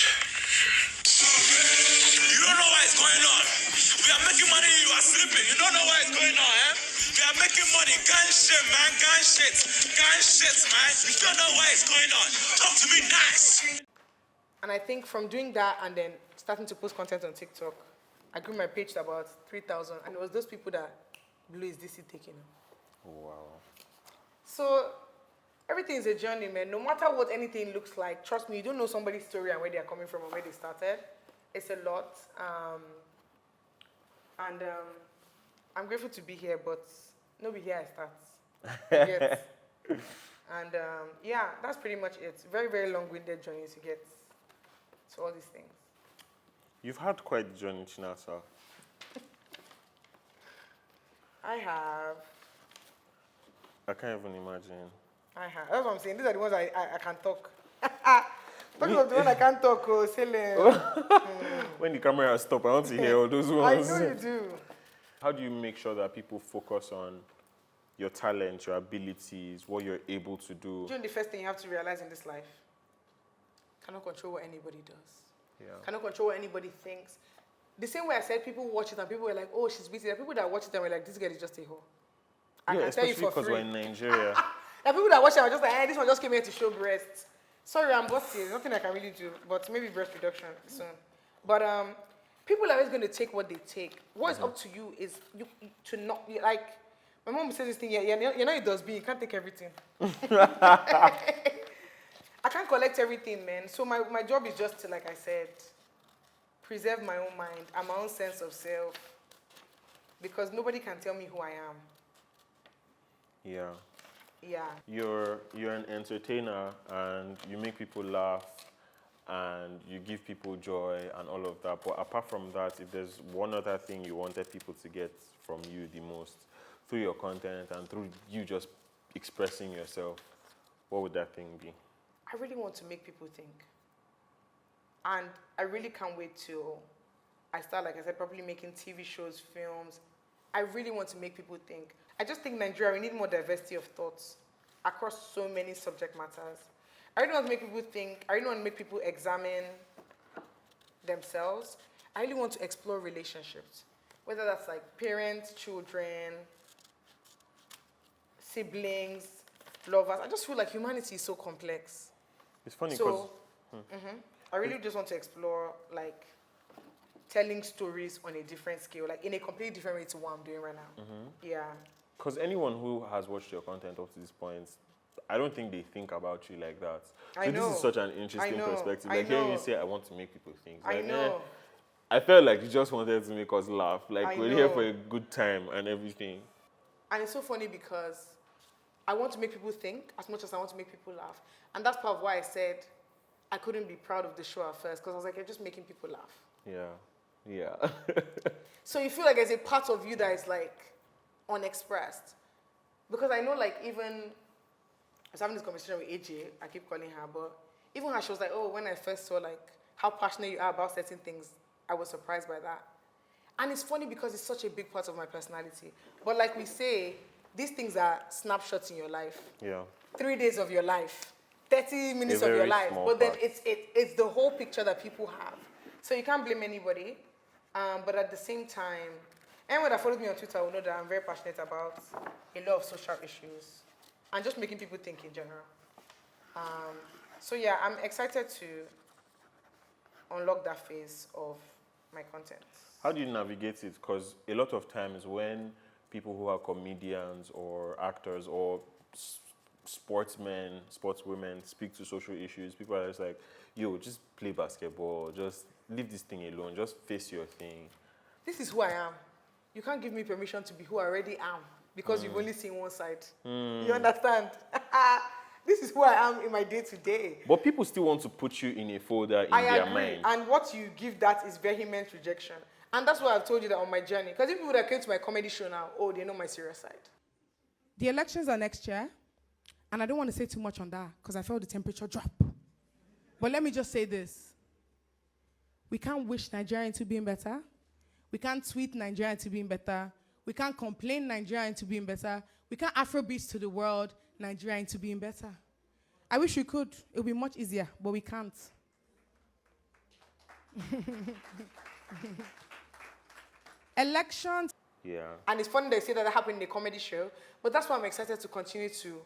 You don't know what is going on. We are making money, you are sleeping. You don't know what is going on, eh? We are making money. Gun shit, man. Gun shit. Gun shit, man. You don't know what is going on. Talk to me nice. And I think from doing that and then starting to post content on TikTok, I grew my page to about 3,000. And it was those people that Blue is DC taking. Wow. So everything is a journey, man. No matter what anything looks like, trust me, you don't know somebody's story and where they are coming from and where they started. It's a lot. I'm grateful to be here, but nobody here I start. Yet. And yeah, that's pretty much it. Very, very long-winded journey to get to all these things. You've had quite the journey, Chinasa. I have. I can't even imagine. I have. That's what I'm saying. These are the ones I can talk. Talking of the one I can't talk, When the camera stops, I want to hear all those ones. I know you do. How do you make sure that people focus on your talent, your abilities, what you're able to do? The first thing you have to realize in this life, cannot control what anybody does. Yeah. Cannot control what anybody thinks. The same way I said, people watch it and people were like, oh, she's busy. There are people that watch it and were like, this girl is just a hoe. I can tell you for because free. we're in Nigeria. There are people that watch it and are just like, hey, this one just came here to show breasts. Sorry, I'm busty. There's nothing I can really do, but maybe breast reduction soon. But people are always going to take what they take. What is up to you is you to not, like, my mom says this thing, you know it does be, you can't take everything. I can't collect everything, man. So my job is just to, like I said, preserve my own mind and my own sense of self, because nobody can tell me who I am. Yeah. Yeah. You're an entertainer and you make people laugh and you give people joy and all of that. But apart from that, if there's one other thing you wanted people to get from you the most through your content and through you just expressing yourself, what would that thing be? I really want to make people think. And I really can't wait till I start, like I said, probably making TV shows, films. I really want to make people think. I just think Nigeria, we need more diversity of thoughts across so many subject matters. I really want to make people think. I really want to make people examine themselves. I really want to explore relationships, whether that's like parents, children, siblings, lovers. I just feel like humanity is so complex. It's funny because... I really just want to explore, like, telling stories on a different scale, like in a completely different way to what I'm doing right now. Yeah. Because anyone who has watched your content up to this point, I don't think they think about you like that. I know. This is such an interesting perspective. Like hearing you say, I want to make people think. Like, I know. I felt like you just wanted to make us laugh. Like, I we're know. here for a good time and everything. And it's so funny because I want to make people think as much as I want to make people laugh. And that's part of why I said I couldn't be proud of the show at first, because I was like, you're just making people laugh. Yeah. Yeah. So you feel like there's a part of you that is like unexpressed. Because I know, like, even I was having this conversation with AJ, I keep calling her, but even her, she was like, oh, when I first saw like how passionate you are about certain things, I was surprised by that. And it's funny because it's such a big part of my personality. But like we say, these things are snapshots in your life. Yeah. 3 days of your life, 30 minutes of your life. But then it's the whole picture that people have. So you can't blame anybody. But at the same time, anyone that follows me on Twitter will know that I'm very passionate about a lot of social issues and just making people think in general. So yeah, I'm excited to unlock that phase of my content. How do you navigate it? Because a lot of times when people who are comedians or actors or sportsmen, sportswomen speak to social issues, people are just like, yo, just play basketball, just leave this thing alone, just face your thing. This is who I am. You can't give me permission to be who I already am because you've only seen one side. You understand? This is who I am in my day-to-day. But people still want to put you in a folder in I their agree. mind. And what you give that is vehement rejection. And that's why I've told you that on my journey. Because if people that came to my comedy show now, oh, they know my serious side. The elections are next year, and I don't want to say too much on that because I felt the temperature drop. But let me just say this. We can't wish Nigeria into being better. We can't tweet Nigeria into being better. We can't complain Nigeria into being better. We can't Afrobeats to the world Nigeria into being better. I wish we could. It would be much easier, but we can't. Elections. Yeah. And it's funny they say that happened in the comedy show, but that's why I'm excited to continue to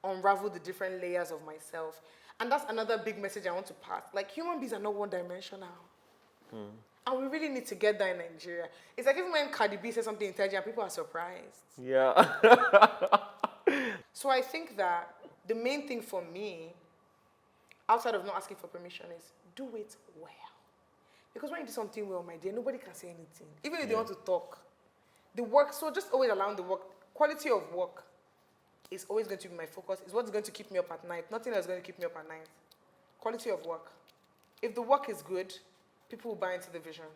unravel the different layers of myself. And that's another big message I want to pass. Like, human beings are not one-dimensional. And we really need to get that in Nigeria. It's like even when Cardi B says something intelligent, people are surprised. Yeah. So I think that the main thing for me, outside of not asking for permission, is do it well. Because when you do something well, my dear, nobody can say anything. Even if they want to talk. The work, so just always allowing the work, quality of work is always going to be my focus. It's what's going to keep me up at night. Nothing else is going to keep me up at night. Quality of work. If the work is good, people will buy into the vision.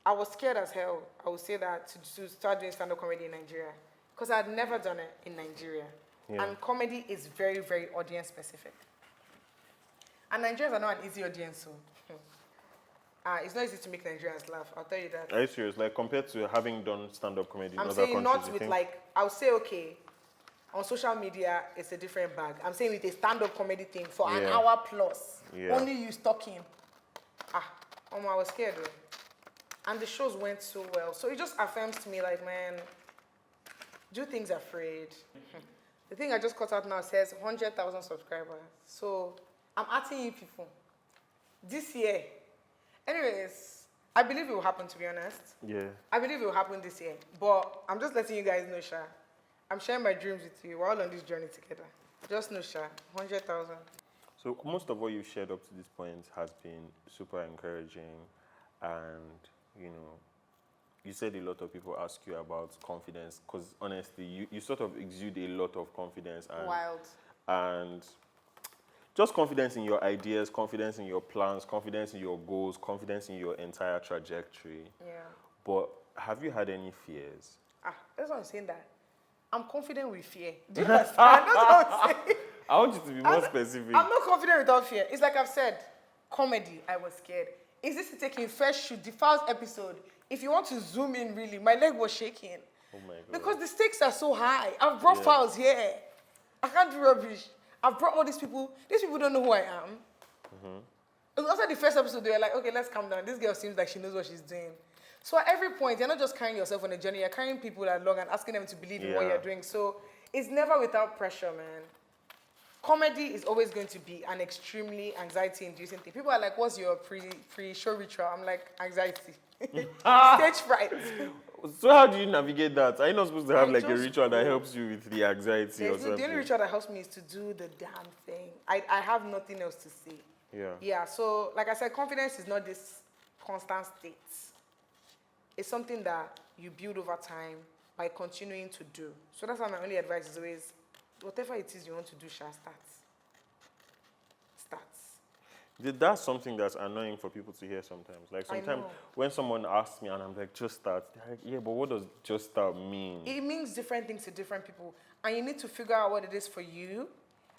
I was scared as hell, I would say that, to start doing stand-up comedy in Nigeria. Because I had never done it in Nigeria. Yeah. And comedy is very, very audience-specific. And Nigerians are not an easy audience, so... it's not easy to make Nigerians laugh, I'll tell you that. Are you serious? Like, compared to having done stand-up comedy in I'm other saying countries, not you with think? like, I would say, okay, on social media, it's a different bag. I'm saying with a stand-up comedy thing for an hour plus, only you talking. I was scared though. And the shows went so well. So it just affirms to me like, man, do things afraid. The thing I just cut out now says 100,000 subscribers. So I'm asking you people, this year, anyways, I believe it will happen, to be honest. Yeah. I believe it will happen this year. But I'm just letting you guys know, Sha. I'm sharing my dreams with you. We're all on this journey together. Just know, Sha, 100,000. So most of what you've shared up to this point has been super encouraging, and you know, you said a lot of people ask you about confidence, because honestly, you sort of exude a lot of confidence and Wild. And just confidence in your ideas, confidence in your plans, confidence in your goals, confidence in your entire trajectory. Yeah. But have you had any fears? That's why I'm saying that. I'm confident with fear. Do you understand? That's what I'm saying. I want you to be more specific. I'm not confident without fear. It's like I've said, comedy, I was scared. Is this taking first shoot, the first episode? If you want to zoom in really, my leg was shaking. Oh my God. Because the stakes are so high. I've brought files here. I can't do rubbish. I've brought all these people. These people don't know who I am. After the first episode, they were like, okay, let's calm down. This girl seems like she knows what she's doing. So at every point, you're not just carrying yourself on a journey, you're carrying people along and asking them to believe in what you're doing. So it's never without pressure, man. Comedy is always going to be an extremely anxiety-inducing thing. People are like, what's your pre-show ritual? I'm like, anxiety. Stage fright. So how do you navigate that? Are you not supposed to have like a just ritual that helps you with the anxiety or something? The only ritual that helps me is to do the damn thing. I have nothing else to say. Yeah. Yeah, so like I said, confidence is not this constant state. It's something that you build over time by continuing to do. So that's why my only advice is always, whatever it is you want to do, start. That's something that's annoying for people to hear sometimes. Like sometimes when someone asks me and I'm like, just start, they're like, yeah, but what does just start mean? It means different things to different people. And you need to figure out what it is for you,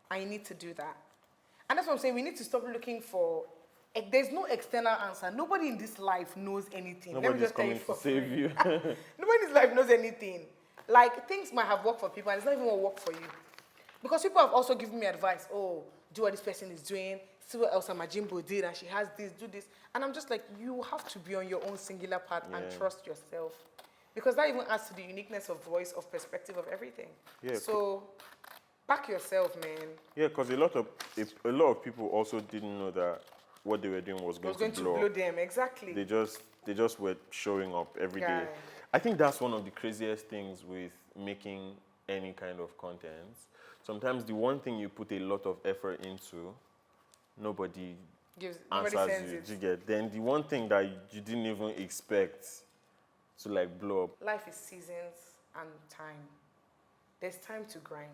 and you need to do that. And that's what I'm saying, we need to stop looking for, there's no external answer. Nobody in this life knows anything. Nobody's coming to save you. Nobody in this life knows anything. Like, things might have worked for people, and it's not even going to work for you. Because people have also given me advice, oh, do what this person is doing, see what else Amajimbo did, and she has this, do this. And I'm just like, you have to be on your own singular path and trust yourself. Because that even adds to the uniqueness of voice, of perspective, of everything. Yeah, so, back yourself, man. Yeah, because a lot of people also didn't know that what they were doing was going to blow them, exactly. They just were showing up every day. I think that's one of the craziest things with making any kind of content. Sometimes the one thing you put a lot of effort into, nobody answers you. You get. Then the one thing that you didn't even expect to like blow up. Life is seasons and time. There's time to grind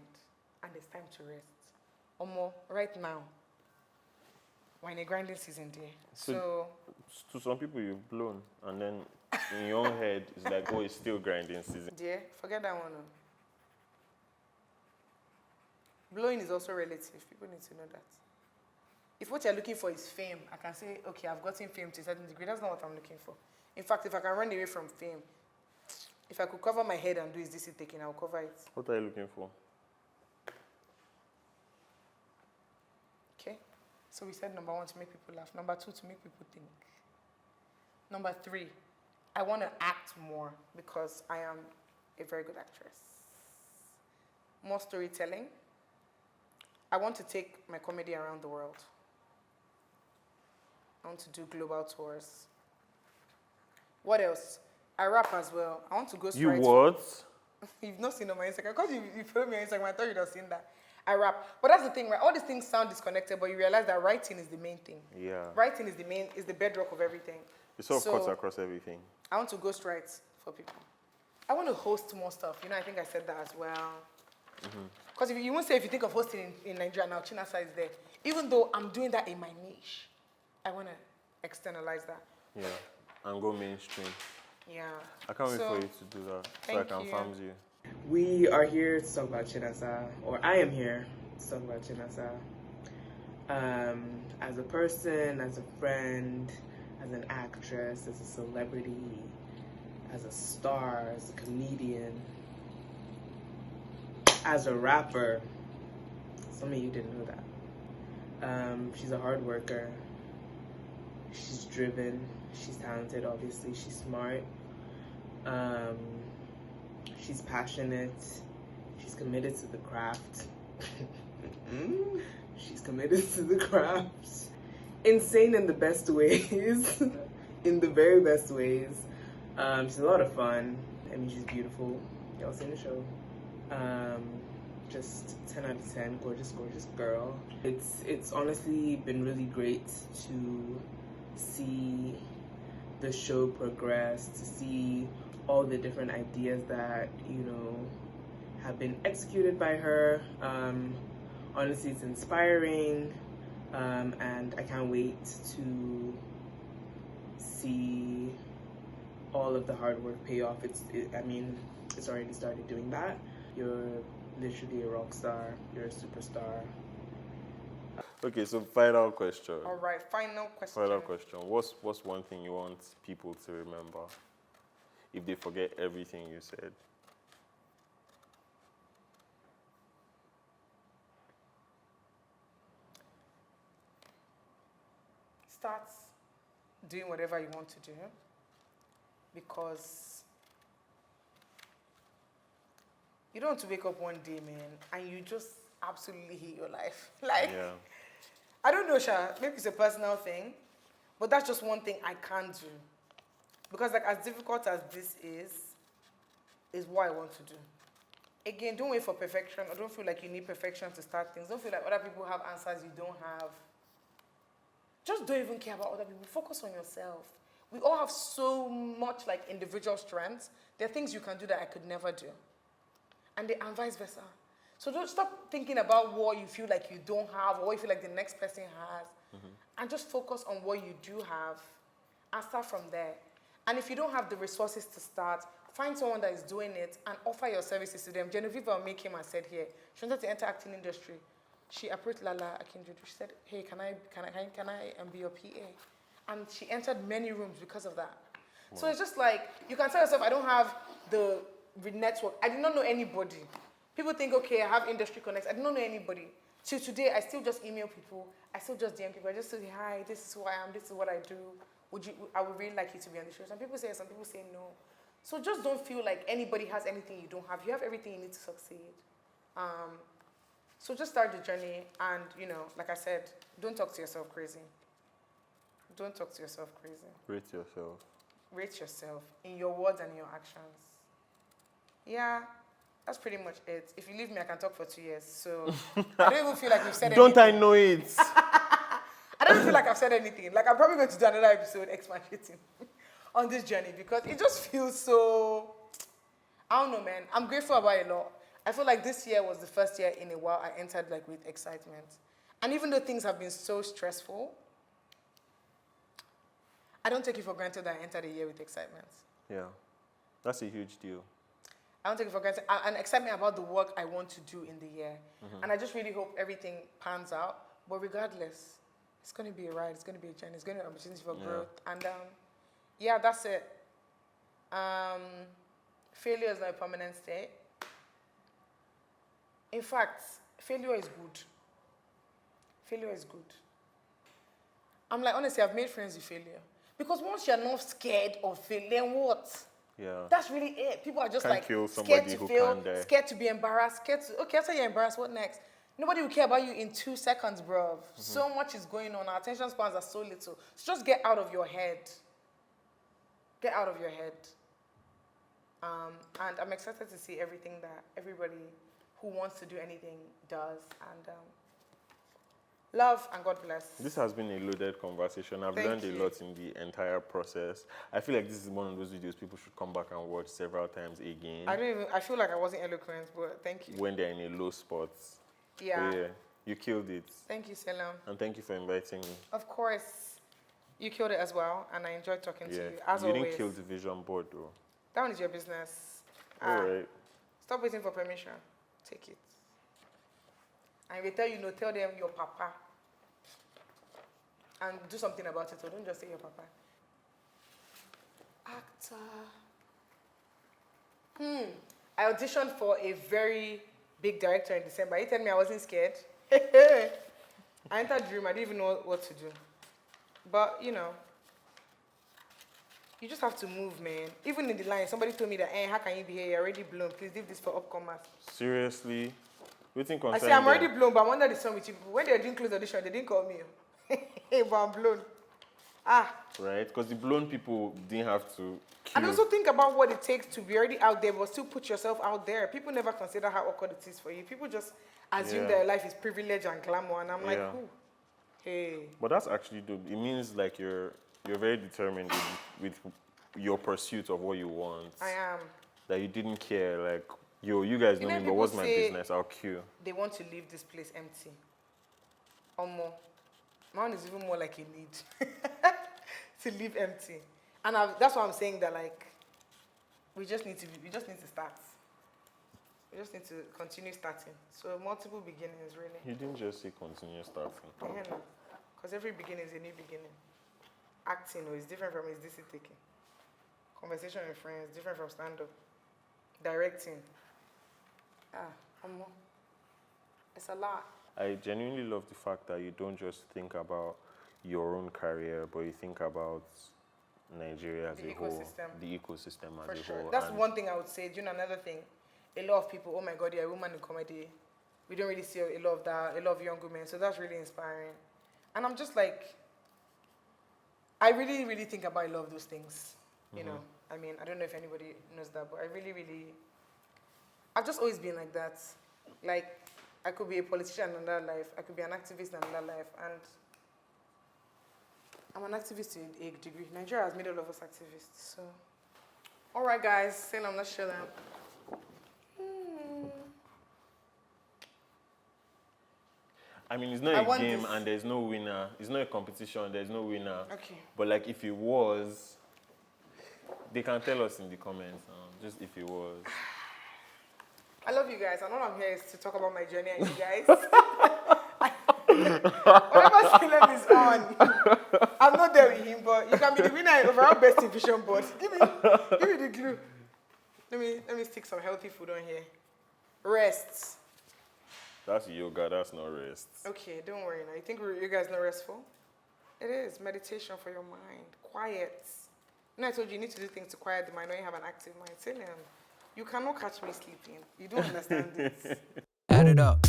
and there's time to rest. right now, we're in a grinding season, dear. So to some people, you've blown, and then in your own head, it's like, oh, it's still grinding season. Dear, forget that one. Blowing is also relative. People need to know that. If what you're looking for is fame, I can say, okay, I've gotten fame to a certain degree. That's not what I'm looking for. In fact, if I can run away from fame, if I could cover my head and do is this taking, I'll cover it. What are you looking for? Okay. So we said number 1, to make people laugh. Number 2, to make people think. Number 3, I want to act more because I am a very good actress. More storytelling. I want to take my comedy around the world. I want to do global tours. What else? I rap as well. I want to go straight. You what? You've not seen on my Instagram. Because you follow me on Instagram, I thought you'd have seen that. I rap. But that's the thing, right? All these things sound disconnected, but you realize that writing is the main thing. Yeah. Writing is the bedrock of everything. It sort of cuts across everything. I want to ghostwrite for people. I want to host more stuff. I think I said that as well. Because you won't say if you think of hosting in Nigeria now, Chinasa is there. Even though I'm doing that in my niche, I want to externalize that. Yeah, and go mainstream. Yeah. I can't wait for you to do that, so I can farm you. We are here to talk about Chinasa, or I am here to talk about Chinasa. As a person, as a friend, as an actress, as a celebrity, as a star, as a comedian, as a rapper. Some of you didn't know that. She's a hard worker. She's driven. She's talented, obviously. She's smart. She's passionate. She's committed to the craft. She's committed to the craft. Insane in the best ways. In the very best ways. She's a lot of fun. I mean, she's beautiful. Y'all seen the show. Just 10 out of 10, gorgeous, gorgeous girl. It's honestly been really great to see the show progress, to see all the different ideas that, have been executed by her. Honestly, it's inspiring, and I can't wait to see all of the hard work pay off. It's already started doing that. You're literally a rock star. You're a superstar. Okay, so final question. All right, final question. Final question. What's one thing you want people to remember if they forget everything you said? Start doing whatever you want to do, because you don't want to wake up one day, man, and you just absolutely hate your life. Yeah. I don't know, Sha, maybe it's a personal thing, but that's just one thing I can't do. Because as difficult as this is what I want to do. Again, don't wait for perfection, or don't feel like you need perfection to start things. Don't feel like other people have answers you don't have. Just don't even care about other people. Focus on yourself. We all have so much individual strengths. There are things you can do that I could never do. And vice versa. So don't stop thinking about what you feel like you don't have or what you feel like the next person has. And just focus on what you do have and start from there. And if you don't have the resources to start, find someone that is doing it and offer your services to them. Genevieve Omekima said here, she wanted to enter acting industry. She approached Lala Akinjudu. She said, hey, can I be your PA? And she entered many rooms because of that. Wow. So it's just you can tell yourself, I don't have the network. I did not know anybody. People think, okay, I have industry connects. I did not know anybody. Till today, I still just email people. I still just DM people. I just say, hi, this is who I am. This is what I do. I would really like you to be on the show. Some people say yes, some people say no. So just don't feel like anybody has anything you don't have. You have everything you need to succeed. So just start the journey and, like I said, don't talk to yourself crazy. Don't talk to yourself crazy. Rate yourself. Rate yourself in your words and your actions. Yeah, that's pretty much it. If you leave me, I can talk for 2 years. So I don't even feel like we've said anything. Don't I know it? I don't feel like I've said anything. I'm probably going to do another episode expatiating on this journey because it just feels so, I don't know, man. I'm grateful about a lot. I feel like this year was the first year in a while I entered like with excitement. And even though things have been so stressful, I don't take it for granted that I entered a year with excitement. Yeah, that's a huge deal. I don't take it for granted. And excitement about the work I want to do in the year. And I just really hope everything pans out. But regardless, it's going to be a ride. It's going to be a journey. It's going to be an opportunity for growth. And yeah, that's it. Failure is not a permanent state. In fact, failure is good. Failure is good. I'm like, honestly, I've made friends with failure. Because once you're not scared of failure, then what? Yeah. That's really it. People are just Can't like kill scared somebody to who fail, can die. scared to be embarrassed, scared to, okay, after you're embarrassed, what next? Nobody will care about you in 2 seconds, bro. So much is going on. Our attention spans are so little. So just get out of your head. Get out of your head. And I'm excited to see everything that everybody who wants to do anything does. And love and God bless. This has been a loaded conversation. I've Thank learned you. a lot in the entire process. I feel like this is one of those videos people should come back and watch several times again. I feel like I wasn't eloquent, but thank you. When they're in a low spot. Yeah. But yeah, you killed it. Thank you, Selam. And thank you for inviting me. Of course, you killed it as well, and I enjoyed talking to Yeah. you, as You always. didn't kill the vision board though. That one is your business. All right. Stop waiting for permission. Take it. And if they tell you no, tell them your papa. And do something about it, so don't just say your papa. Actor. I auditioned for a very big director in December. He told me I wasn't scared. I entered the room, I didn't even know what to do. But, you know, you just have to move, man. Even in the line, somebody told me that, how can you be here? You're already blown. Please leave this for upcomers. Seriously? Waiting I concern say, I'm already them. blown, but I'm under the sun with you people. When they were doing close audition, they didn't call me. But I'm blown. Right? Because the blown people didn't have to kill. And also think about what it takes to be already out there, but still put yourself out there. People never consider how awkward it is for you. People just assume that life is privilege and glamour, and I'm like, who? Hey. But that's actually dope. It means like you're very determined with your pursuit of what you want. I am. That you didn't care, like, yo, you guys know me, but people what's my say business? I'll queue. They want to leave this place empty. Or more. Mine is even more like a need to leave empty. And that's why I'm saying that, like, we just need to start. We just need to continue starting. So multiple beginnings, really. You didn't just say continue starting. Yeah, no. Because every beginning is a new beginning. Acting is different from decision taking. Conversation with friends, different from stand-up. Directing. It's a lot. I genuinely love the fact that you don't just think about your own career, but you think about Nigeria as a whole. The ecosystem as a whole. That's one thing I would say. Do you know another thing? A lot of people, oh my God, you're a woman in comedy. We don't really see a lot of that, a lot of young women. So that's really inspiring. And I'm just like, I really, really think about a lot of those things. You know, I mean, I don't know if anybody knows that, but I really, really, I've just always been like that. Like, I could be a politician in another life. I could be an activist in another life. And I'm an activist to a degree. Nigeria has made all of us activists. So, all right, guys. Saying I'm not sure that. I mean, it's not a game and there's no winner. It's not a competition. There's no winner. Okay. But like, if it was, they can tell us in the comments. Just if it was. I love you guys, and all I'm here is to talk about my journey and you guys. Whatever Salem is on, I'm not there with him, but you can be the winner of our best in vision board. Give me the glue. Let me stick some healthy food on here. Rest. That's yoga, that's not rest. Okay, don't worry now. You think you guys not restful? It is meditation for your mind. Quiet. I told you need to do things to quiet the mind when you have an active mind. Salem, you cannot catch me sleeping. You don't understand this. Add it up.